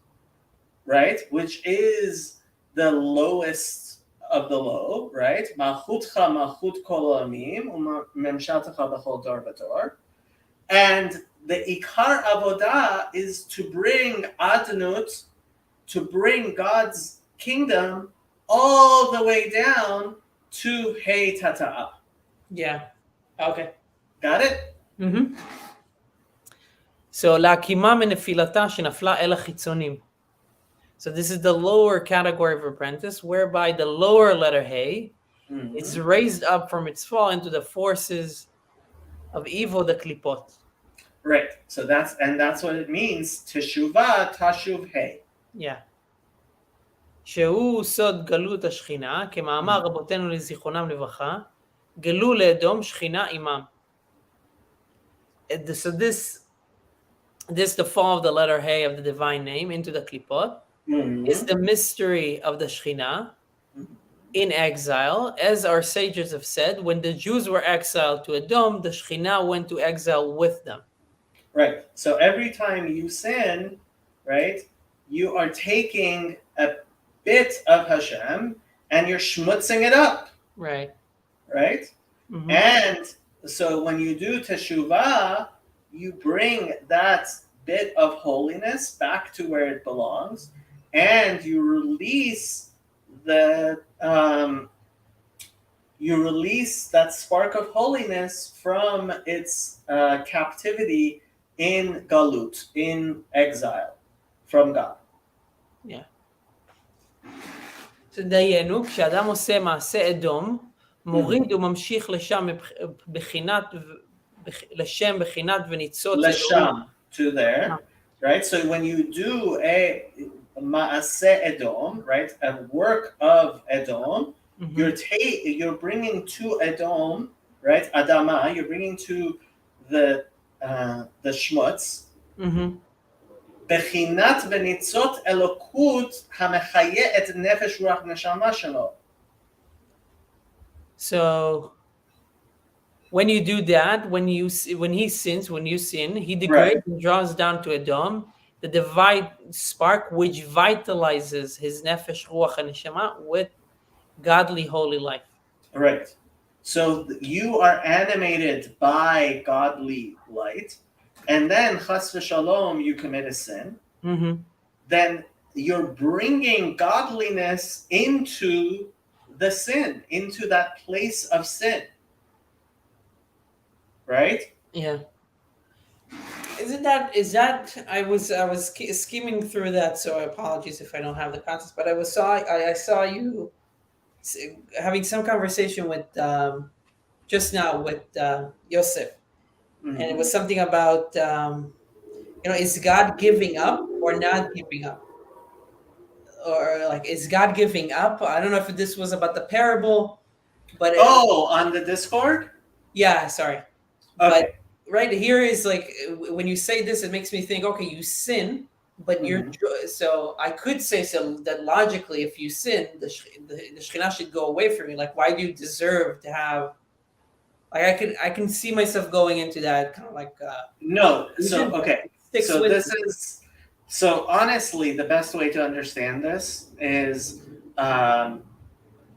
right? Which is the lowest of the low, right? Malchutcha malchut kol olamim umemshaltecha b'chol dor v'dor. And the ikar avodah is to bring adnut, to bring God's kingdom all the way down to Hey Tata'a. Yeah. Okay. Got it? So להקימה מנפילתה שנפלה אל החיצונים. So this is the lower category of apprentice, whereby the lower letter Hey is raised up from its fall into the forces of evil, the klipot. Right. So that's what it means. Teshuvah tashuv Hey. Yeah. שהוא סוד גלות השכינה, כמאמר רבותינו לזיכרונם לברכה, גלו לאדום שכינה עמם. So this this the fall of the letter Hey of the divine name into the klipot is the mystery of the Shekhinah in exile. As our sages have said, when the Jews were exiled to Edom, the Shekhinah went to exile with them. Right. So every time you sin, right, you are taking a bit of Hashem and you're schmutzing it up, Right. right? Mhm. And so when you do teshuvah, you bring that bit of holiness back to where it belongs, and you release that spark of holiness from its captivity in galut, in exile, from God. Yeah. דיינו, כשאדם עושה מעשה אדום, מוריד וממשיך לשם בחינת וניצוץ אלוהים. Lasham, to there, right? So when you do a maaseh edom, right, a work of edom, you're bringing to edom, right, adama, you're bringing to the shmutz, בחינת וניצות אלוקות המחיה את נפש רוח נשמה שלו. So when you do that, when you sin, he degrades and draws down to Edom, the divine spark which vitalizes his nefesh, ruach, and neshama with godly, holy life. Right. So you are animated by godly light, and then chas v'shalom, you commit a sin. Then you're bringing godliness into the sin, into that place of sin. Right? Yeah. Is that I was skimming through that, so apologies if I don't have the context, but I saw you having some conversation with just now with Yosef, and it was something about is God giving up or not giving up, or like is God giving up? I don't know if this was about the parable, but on the Discord. Yeah, sorry. Okay. But right here is like when you say this, it makes me think. Okay, you sin, but you're so I could say so that logically, if you sin, the Shekhinah should go away from you. Like, why do you deserve to have? Like, I can see myself going into that kind of like. No, so okay, so this is so honestly, the best way to understand this is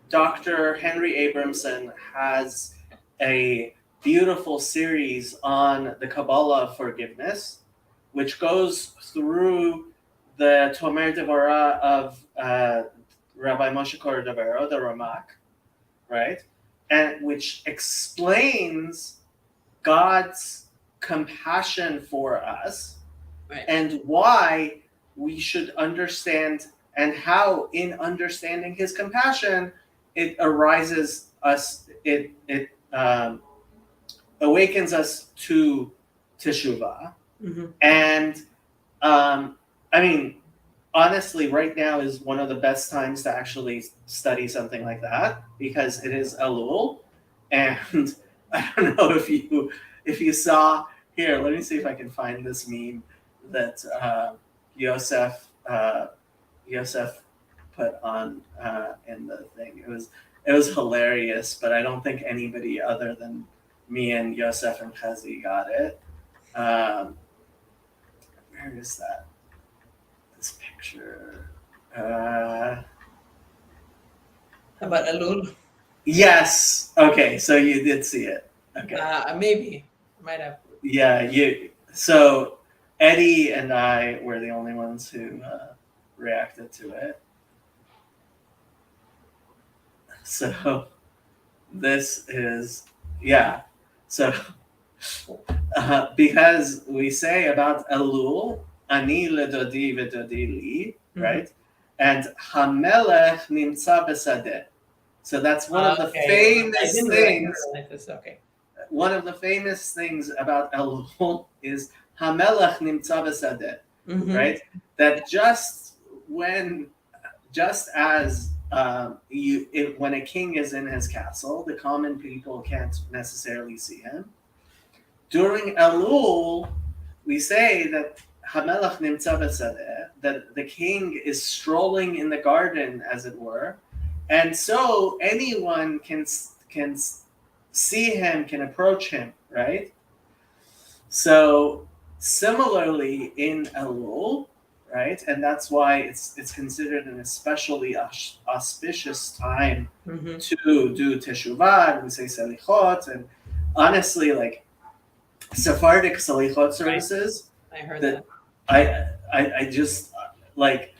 Dr. Henry Abramson has a beautiful series on the Kabbalah of forgiveness, which goes through the Tomer Devorah of Rabbi Moshe Cordovero, the Ramak, right? And which explains God's compassion for us, right, and why we should understand, and how in understanding his compassion, it arises us, it awakens us to teshuvah. And I mean, honestly, right now is one of the best times to actually study something like that, because it is Elul, and I don't know if you saw here. Let me see if I can find this meme that Yosef put on in the thing. It was hilarious, but I don't think anybody other than me and Yosef and Chazi got it. Where is that? This picture. How about Elul? Yes. Okay, so you did see it. Okay. Maybe. Might have. Yeah, so Eddie and I were the only ones who reacted to it. So this is, yeah. So because we say about Elul, Ani ledodi vedodi li, right? And Hamelech nimtza besadeh. So that's one of the famous things. Okay. One of the famous things about Elul is Hamelech nimtza besadeh, right? That just as when a king is in his castle, the common people can't necessarily see him. During Elul, we say that Hamelach nimtza b'tzadeh, that the king is strolling in the garden, as it were, and so anyone can see him, can approach him, right? So similarly in Elul, right, and that's why it's considered an especially auspicious time to do teshuvah. We say selichot, and honestly, like Sephardic selichot services, I heard that. I just like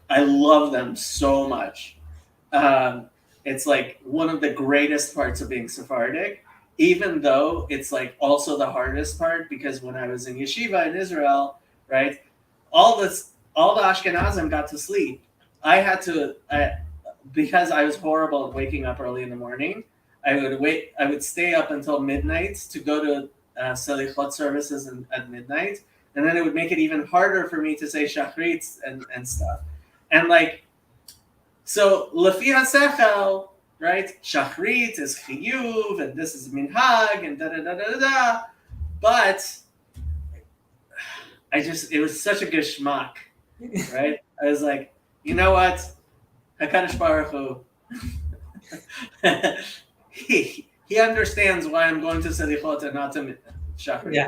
I love them so much. It's like one of the greatest parts of being Sephardic, even though it's like also the hardest part, because when I was in yeshiva in Israel, right, all the Ashkenazim got to sleep. I had to, because I was horrible at waking up early in the morning. I would stay up until midnight to go to selichot services at midnight, and then it would make it even harder for me to say shachrit and stuff. And like, so lefi hasechel, right? Shachrit is chiyuv, and this is minhag, and da da da da da. But it was such a geschmack, right? I was like, you know what, Hakadosh Baruch Hu, he understands why I'm going to selichot and not to shachrit. Yeah.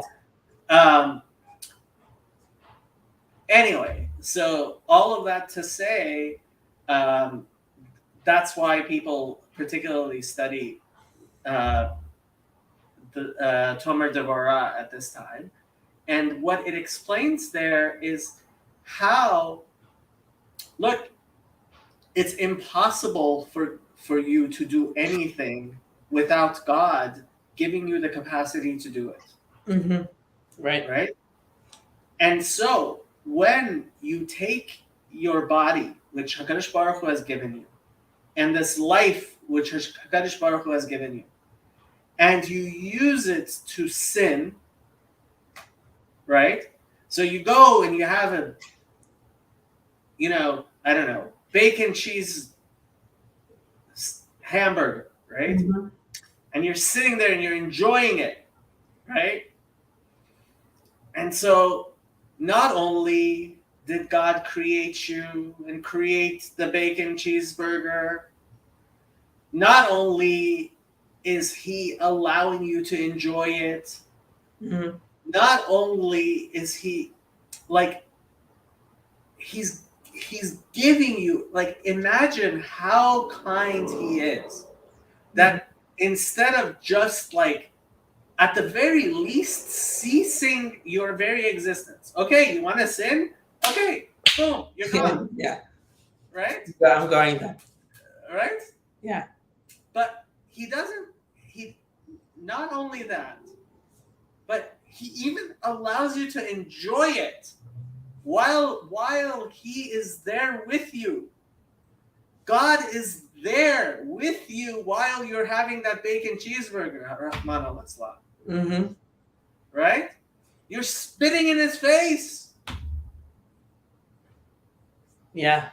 Anyway, so all of that to say, that's why people particularly study the Tomer Devorah at this time. And what it explains there is how, look, it's impossible for you to do anything without God giving you the capacity to do it. Right? And so when you take your body, which HaKadosh Baruch Hu has given you, and this life, which HaKadosh Baruch Hu has given you, and you use it to sin, right? So you go and you have a, I don't know, bacon cheese hamburger, right? And you're sitting there and you're enjoying it, right? And so not only did God create you and create the bacon cheeseburger, not only is he allowing you to enjoy it, not only is he like, he's giving you, like, imagine how kind he is, that instead of just like at the very least ceasing your very existence. Okay, you want to sin? Okay, boom, you're gone. Yeah. Right? I'm going there. Right? Yeah. But he not only that, but he even allows you to enjoy it while he is there with you. God is there with you while you're having that bacon cheeseburger, Rahman al-Islam. Right? You're spitting in his face. Yeah.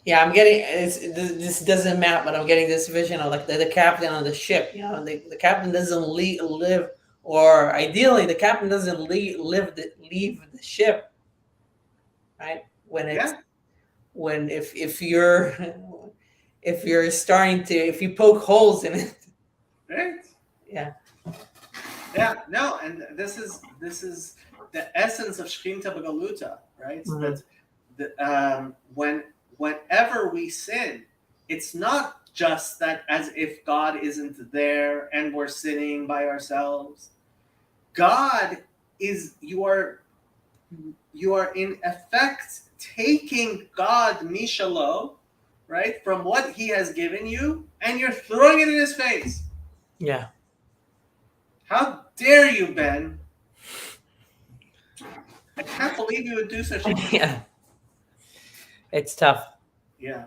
I'm getting this doesn't map, but I'm getting this vision of like the captain on the ship. The captain doesn't live, or ideally the captain doesn't leave the ship, right? When it's when if you're starting to, if you poke holes in it, right? Yeah. No, and this is the essence of Shechinta B'Galuta, right? That whenever we sin, it's not just that as if God isn't there and we're sinning by ourselves. God is, you are in effect taking God Mishalo, right, from what he has given you, and you're throwing it in his face. Yeah. How dare you, Ben? I can't believe you would do such a thing. Yeah. It's tough. Yeah.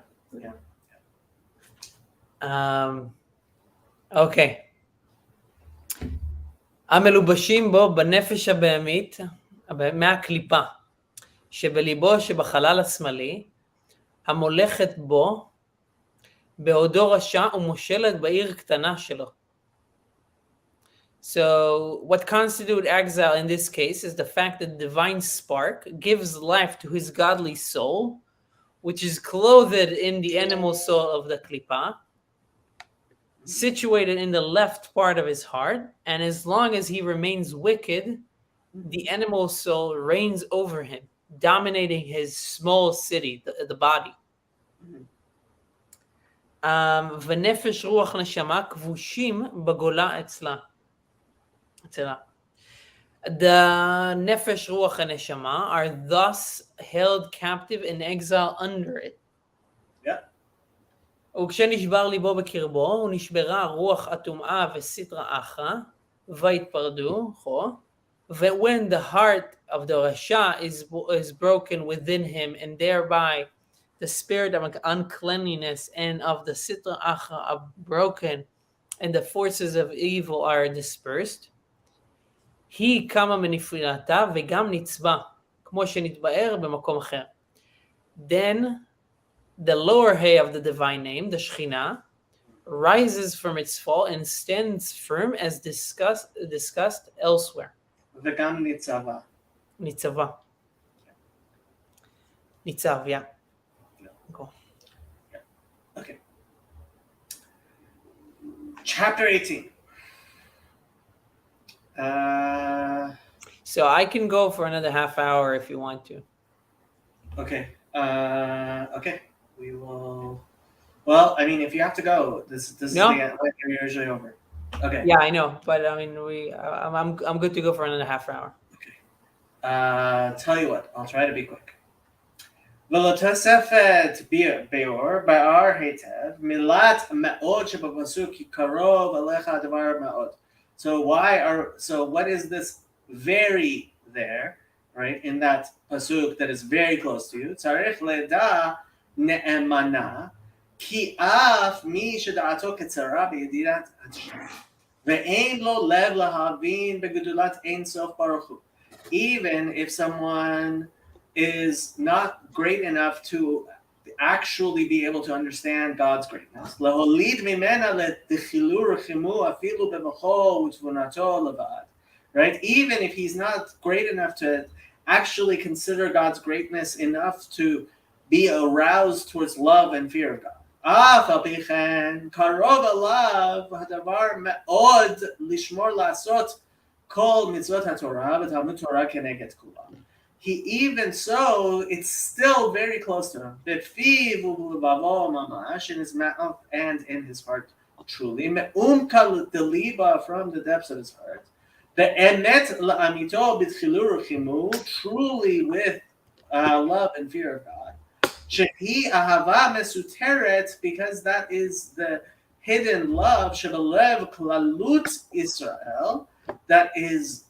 אוקיי. המלובשים בו בנפש הבהמית, מהקליפה, שבליבו שבחלל השמאלי, המולכת בו, בעודו רשע ומושלת בעיר קטנה שלו. So, what constitutes exile in this case is the fact that the divine spark gives life to his godly soul, which is clothed in the animal soul of the klipa, situated in the left part of his heart, and as long as he remains wicked, the animal soul reigns over him, dominating his small city, the body. ונפש רוח נשמה כבושים בגולה אצלה. The nefesh ruach and neshama are thus held captive in exile under it. Yeah. וכשנשבר ליבו בקרבו, ונשברה רוח הטומאה וסטרא אחרא, ויתפרדו, when the heart of the rasha is broken within him, and thereby the spirit of uncleanliness and of the sitra achra are broken, and the forces of evil are dispersed, היא קמה מנפילתה וגם נצבע, כמו שנתבאר במקום אחר. Then the lower hay of the divine name, the Shekhinah, rises from its fall and stands firm as discussed elsewhere. וגם ניצבה. ניצבה. ניצב, yeah. Go. Okay. Chapter 18. So I can go for another half hour if you want to. Okay. Okay. We will. Well, I mean, if you have to go, this is the end. You're usually over. Okay. Yeah, I know, but I mean, I'm good to go for another half hour. Okay. Tell you what, I'll try to be quick. ולתוספת ביאור, באר היטב, מילת מאוד שבפסוק כי קרוב אליך הדבר מאוד. So what is this very there, right, in that pasuk that is very close to you? צריך לדע נאמנה, כי אף מי שדעתו קצרה בידיעת השם, ואין לו לב להבין בגדולת אין סוף ברוך הוא. Even if someone is not great enough to actually be able to understand God's greatness. Right? Even if he's not great enough to actually consider God's greatness enough to be aroused towards love and fear of God. He even so, it's still very close to him. In his mouth and in his heart, truly. From the depths of his heart. Truly with love and fear of God. Because that is the hidden love Israel, that is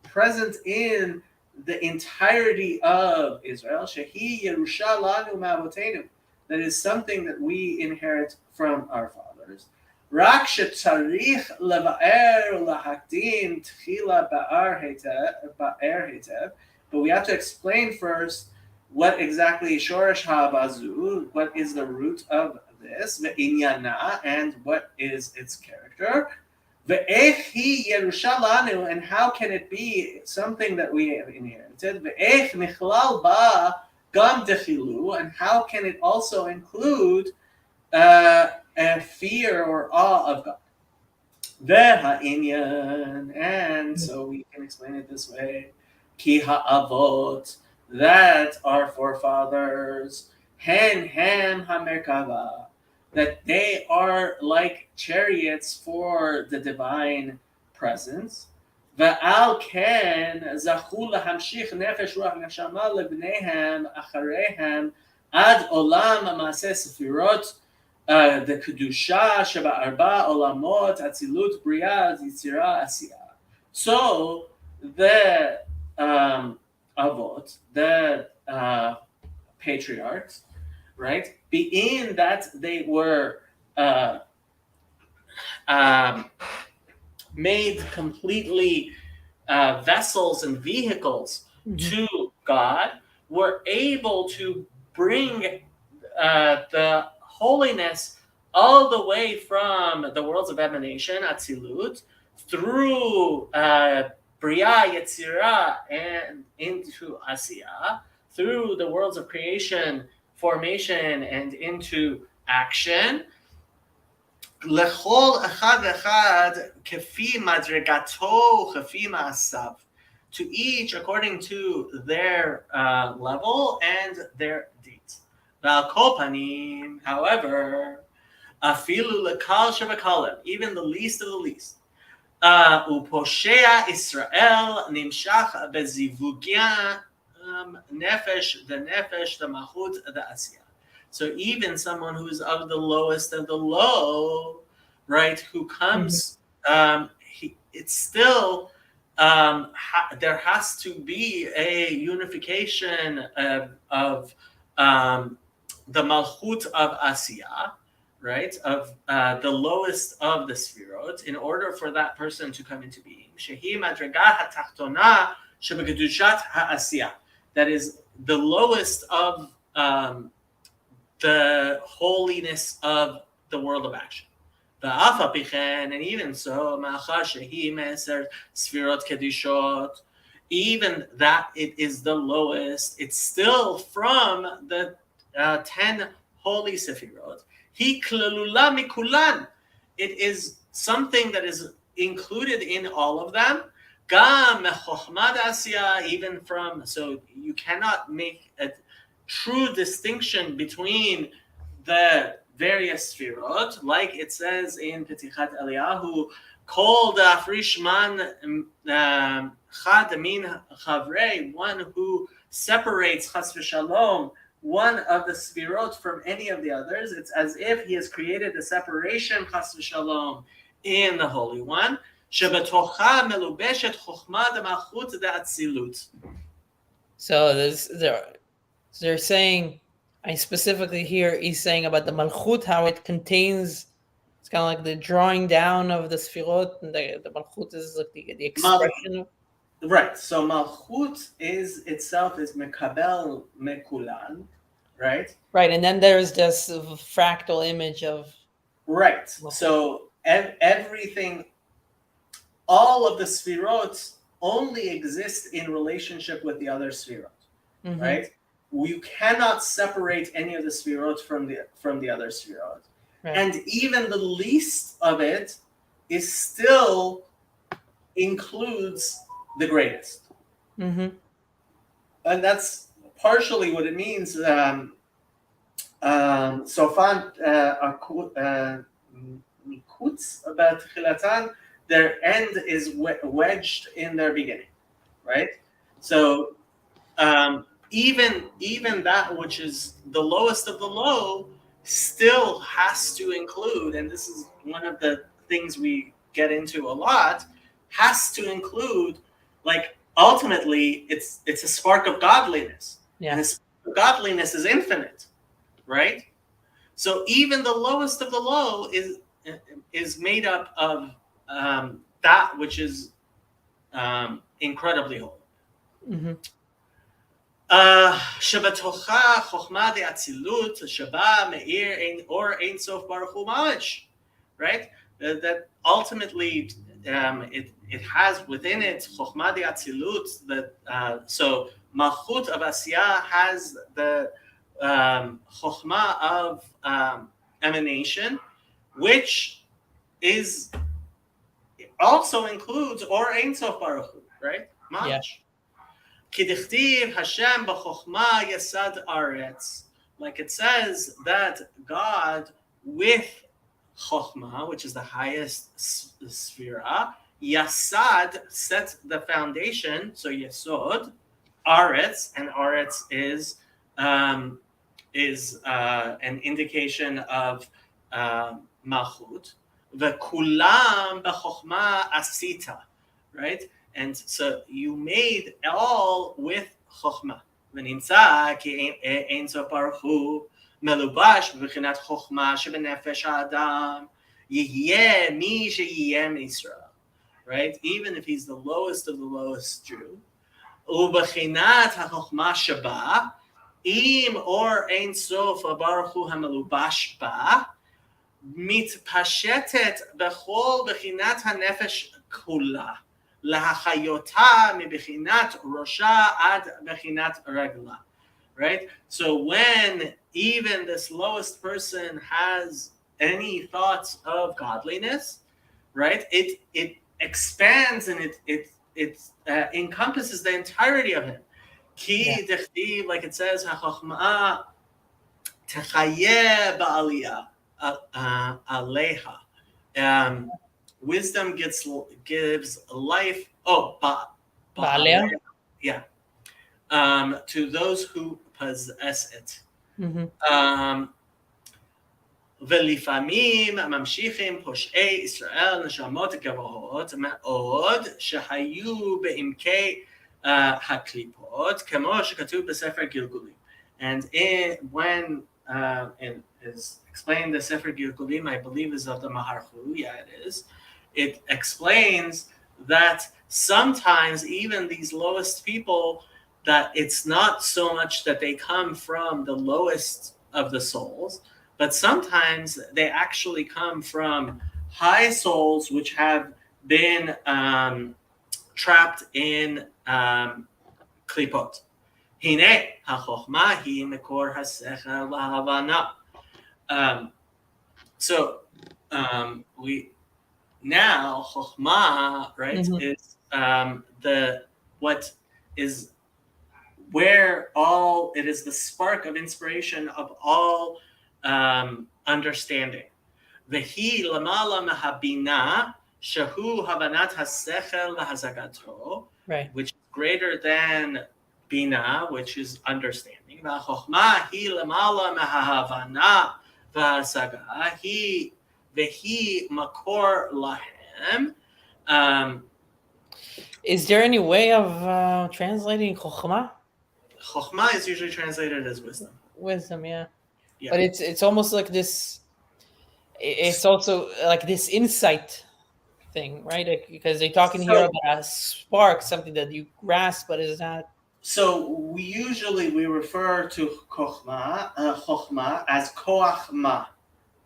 present in the entirety of Israel, Shehi Yerusha lanu ma'avotenu, that is something that we inherit from our fathers. Rak shetzarich leva'er lahakdim tchila ba'er hetev, but we have to explain first what exactly shoresh ha'bazu, what is the root of this, ve'inyana, and what is its character. And how can it be something that we have inherited? And how can it also include a fear or awe of God? And so we can explain it this way. Ki ha'avot, that our forefathers, hen hem hamerkava, that they are like chariots for the divine presence. Ve'al ken zachu lahamshich nefesh ruach neshama lebneihem achareihem ad olam ma'aseh sefirot, the kedusha sheba'arba olamot atzilut bria yitzira asiyah. So the avot, the patriarchs, right? Being that they were made completely vessels and vehicles to God, were able to bring the holiness all the way from the worlds of emanation, Atzilut, through Bria, Yetzirah, and into Asiya, through the worlds of creation, formation, and into action. לכל אחד ואחד כפי מדרגתו, כפי מעשיו. To each according to their level and their deeds. ועל כל פנים, however, אפילו לקל שבקלים, even the least of the least, ופושע ישראל נמשך בזיווגיה נפש דנפש דמלכות דעשייה. So even someone who is of the lowest of the low, right, who comes, it's still, there has to be a unification of the malchut of Asiya, right, of the lowest of the sfirot, in order for that person to come into being. Shehi madrega hatachtona shebekdushat ha'asiya. That is the lowest of the holiness of the world of action. And even so, even that it is the lowest, it's still from the 10 holy sefirot. It is something that is included in all of them. Even from, so you cannot make a true distinction between the various sfirot, like it says in Petichat Eliyahu, Kol da'afrishman chad min chavrei, one who separates chas v'shalom one of the sfirot from any of the others. It's as if he has created a separation chas v'shalom in the Holy One. Shebetocha melubeshet chokhmah d'malchut da'atzilut. So they're saying, I specifically here, he's saying about the Malchut, how it contains, it's kind of like the drawing down of the Sfirot, and the Malchut is like the expression. Right, so Malchut is itself is Mekabel Mekulan, right? Right, and then there's this fractal image of... Right, so everything, all of the Sfirot only exist in relationship with the other Sfirot, right? You cannot separate any of the sfirot from the other sfirot, right. And even the least of it is still includes the greatest, and that's partially what it means. Sofan mikutz about chilatan, their end is wedged in their beginning, right? So. Even that which is the lowest of the low still has to include, and this is one of the things we get into a lot, has to include, like, ultimately it's a spark of godliness. Yeah. And the spark of godliness is infinite, right? So even the lowest of the low is made up of that which is incredibly holy. שבתוכה חוכמה דאצילות שבה מאיר אור אין סוף ברוך הוא ממש, right? That ultimately it has within it חוכמה דאצילות, that so malchut of Asiya has the chokhmah of emanation, which is also includes or Ein Sof Baruch Hu, right? Mamash. Yeah. Kidichtiv Hashem b'chokhmah yasad aretz, like it says that God with chokhmah, which is the highest sphera, yasad set the foundation. So yesod, aretz, and aretz is an indication of malchut. V'kulam b'chokhmah asita, right? And so you made all with chokhmah. V'nimtza ki ein sof baruch hu melubash b'bchinas chokhmah shebenefesh ha'adam yihyeh mi sheyihyeh mi'Yisrael. Right? Even if he's the lowest of the lowest Jew, u'b'chinat ha'chokhmah sheba im or ein sof baruch hu hamelubash ba mitpashetet b'chol b'chinat ha'nefesh כולה, להחיותה מבחינת ראשה עד בחינת רגלה. Right? So when even this lowest person has any thoughts of godliness, right? It expands and it encompasses the entirety of him. Ki dechtiv, like it says, hachokmah techayeh ba'aliyah aleha. Wisdom gives life. Oh, Ba'alea? yeah. To those who possess it. ולפעמים ממשיכים פושעי ישראל נשמות גבוהות מאוד שהיו בעמקי הקליפות, כמו שכתוב בספר גלגולים. And when it is explained the Sefer Gilgulim, I believe is of the Maharchu, yeah it is, it explains that sometimes even these lowest people, that it's not so much that they come from the lowest of the souls, but sometimes they actually come from high souls which have been trapped in klipot. Hine hachokma hi mekor hasechel lahavana. So we now chokma, right, is the what is where all it is the spark of inspiration of all understanding. Vehi lamala mahabina shahu havanat hasechel lahazagato, which is greater than bina, which is understanding. V'chochma hi lamala mahavana v'hasaga hi vehi makor lahem. Is there any way of translating chokhmah? Chokhmah is usually translated as wisdom. Wisdom, yeah. But it's almost like this. It's also like this insight thing, right? Like, because they're talking here about a spark, something that you grasp, but is not. So we refer to chokhmah as koachma,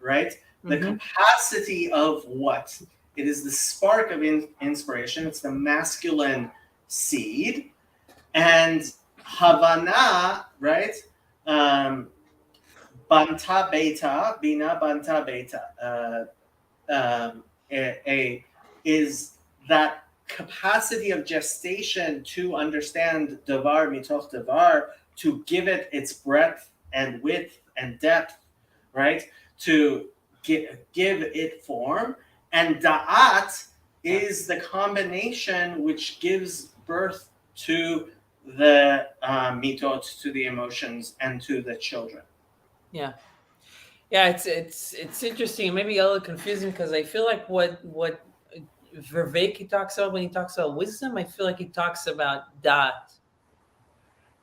right? The capacity of what? It is the spark of inspiration. It's the masculine seed. And Havana, right? Banta beta, bina banta beta, is that capacity of gestation to understand davar mitoch davar, to give it its breadth and width and depth, right? To give it form. And da'at is the combination which gives birth to the mitot, to the emotions, and to the children. Yeah, it's interesting. Maybe a little confusing because I feel like what Vervaeke talks about when he talks about wisdom, I feel like he talks about dat.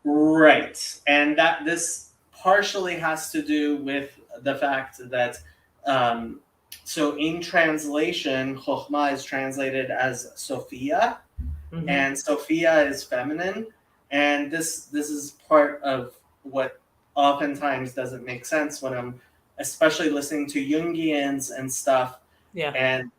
Right, and that this partially has to do with the fact that so in translation, Chokhmah is translated as Sophia, and Sophia is feminine, and this is part of what oftentimes doesn't make sense when I'm especially listening to Jungians and stuff, and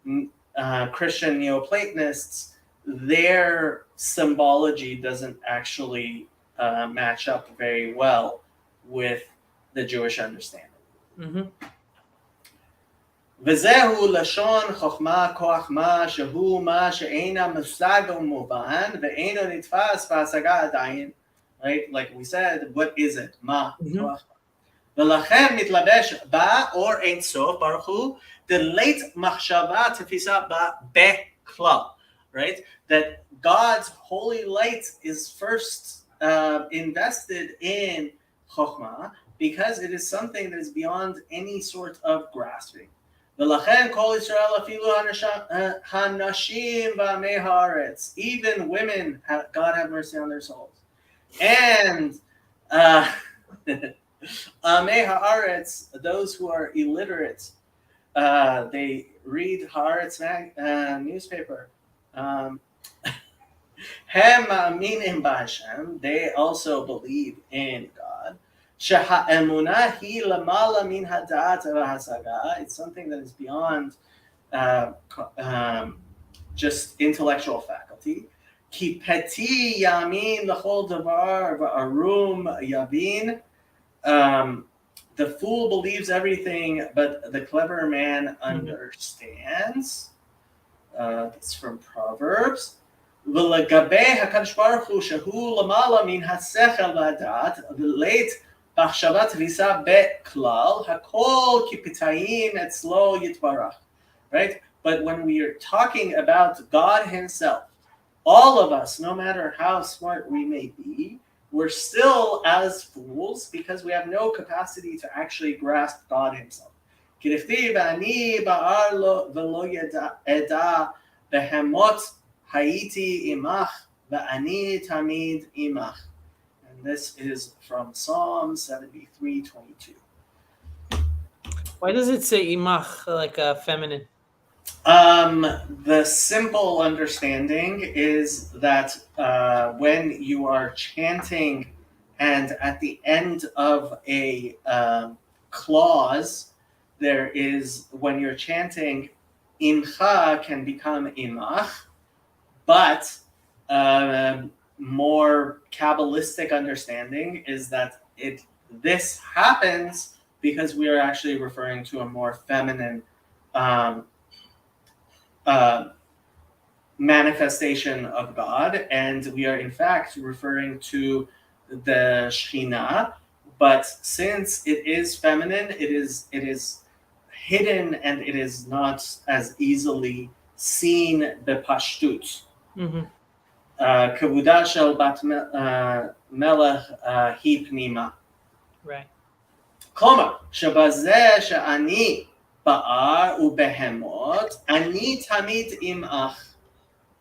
Christian Neoplatonists. Their symbology doesn't actually match up very well with the Jewish understanding. וזהו לשון חוכמה כוח מה שהוא מה שאינה מושג ומובן ואינו נתפס בהשגה עדיין. Right? Like we said, what is it? מה? ולכן מתלבש בה אור אין סוף ברוך הוא דלית מחשבה תפיסה בה בכלל. Right? That God's holy light is first invested in chokhmah because it is something that is beyond any sort of grasping. ולכן כל ישראל אפילו הנשים ועמי הארץ, even women, God have mercy on their souls. And עמי הארץ, those who are illiterate, they read Haaretz newspaper. הם מאמינים בהשם, they also believe in God. שהאמונה היא למעלה מן הדעת וההשגה. It's something that is beyond just intellectual faculty. Ki peti yamin l'chol davar va'arum yavin. Um, the fool believes everything, but the clever man understands. That's from Proverbs. ולגבי הקדוש ברוך הוא שהוא למעלה מן השכל והדעת ולית מחשבה תביסה בכלל, הכל כפתאים אצלו יתברך. Right? But when we are talking about God himself, all of us, no matter how smart we may be, we're still as fools because we have no capacity to actually grasp God himself. כדכתיב אני בער לו ולא ידע בהמות הייתי עמך ואני תמיד עמך. And this is from Psalm 73:22. Why does it say imach, like feminine? The simple understanding is that when you are chanting and at the end of a clause, there is, when you're chanting, imcha can become imach, but more Kabbalistic understanding is that this happens because we are actually referring to a more feminine manifestation of God, and we are in fact referring to the Shekhinah. But since it is feminine, it is hidden and it is not as easily seen bepashtut. Kavuda shel bat melech hi pnima. Right. כלומר, שבזה שאני בער ובהמות, אני תמיד עמך.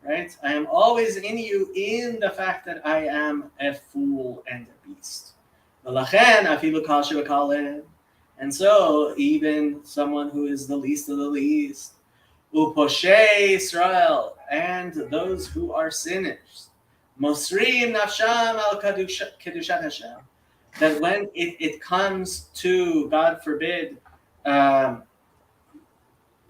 Right? I am always in you in the fact that I am a fool and a beast. ולכן אפילו קל שבקלים. And so, even someone who is the least of the least, ופושעי Israel, and those who are sinners, מוסרים נפשם על קדושת Hashem, that when it comes to, God forbid,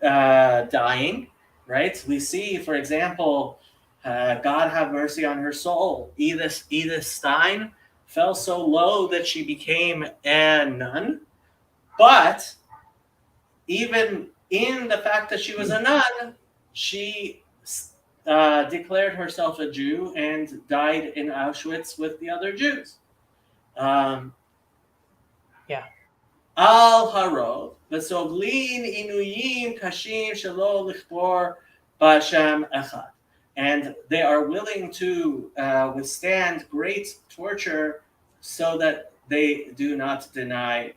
dying, right? We see, for example, God have mercy on her soul. Edith Stein fell so low that she became a nun, but even in the fact that she was a nun, she declared herself a Jew and died in Auschwitz with the other Jews. Al harov v'soglin inuyim kashim shelo lichbor b'Hashem echad, and they are willing to withstand great torture so that they do not deny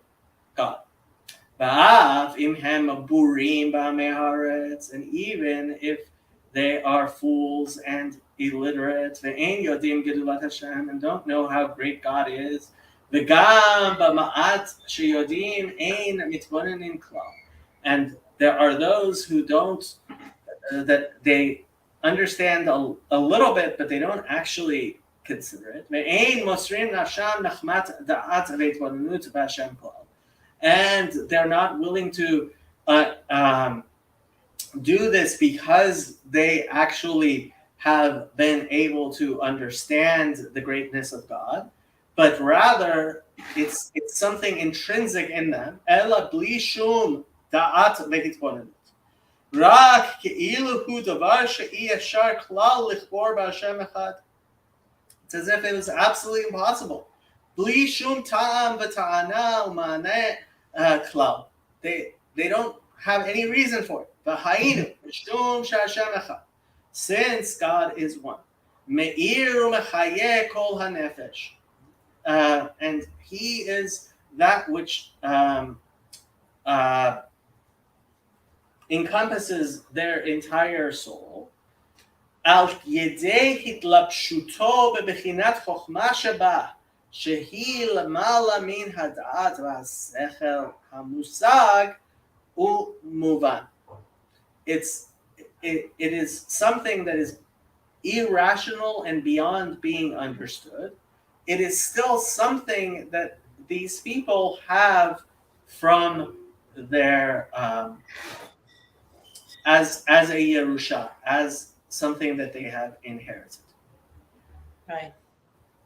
God. Va'af imhem burim b'amei haaretz, and even if they are fools and illiterate, ve'ein yodim gedulat Hashem, and don't know how great God is. וגם במעט שיודעים אין מתבוננים כלל. And there are those who don't, that they understand a little bit, but they don't actually consider it. ואין מוסרים נפשם נחמת דעת והתבוננות בהשם כלל. And they're not willing to do this because they actually have been able to understand the greatness of God, but rather it's something intrinsic in them. Ela bli shum da'at ve'hitbonenut. Rak ke'ilu hu davar she'i efshar klal lichbor b'Hashem echad. It's as if it was absolutely impossible. Bli shum ta'am v'ta'ana u'maneh klal. They don't have any reason for it. V'ha'inu shum she'Hashem echad. Since God is one. Me'ir u'mechayeh kol ha'nefesh. And he is that which encompasses their entire soul. Al yedei hitlapshuto bebechinat chokhma sheba shehi lamala min hada'at v'hasechel hamusag u'muvan. It is something that is irrational and beyond being understood. It is still something that these people have from their as a Yerusha, as something that they have inherited. Right.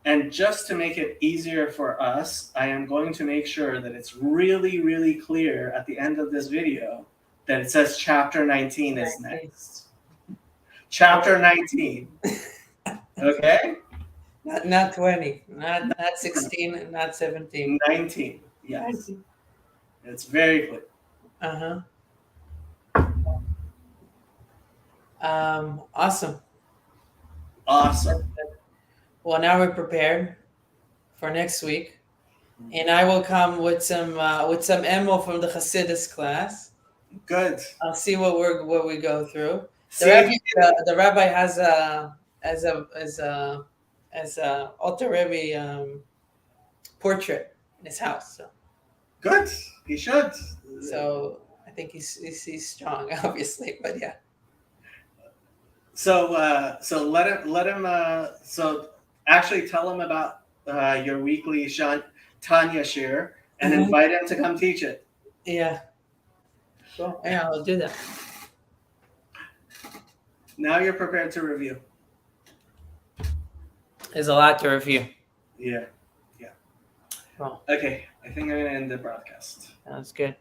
And just to make it easier for us, I am going to make sure that it's really, really clear at the end of this video that it says chapter 19 is next. Chapter 19. Okay? Not 20, not 16, not 17. 19. Yes. It's very clear. Awesome. Awesome. Well, now we're prepared for next week, and I will come with some ammo from the Hasidus class. Good. I'll see what we go through. See, The rabbi has a Alter Rebbe portrait in his house. So. good. He should. So I think he's strong, obviously, but yeah. So let him. So actually, tell him about your weekly Tanya share and invite him to come teach it. Yeah. Cool. Yeah, I'll do that. Now you're prepared to review. There's a lot to review. Yeah. Well, Okay, I think I'm gonna end the broadcast. sounds good.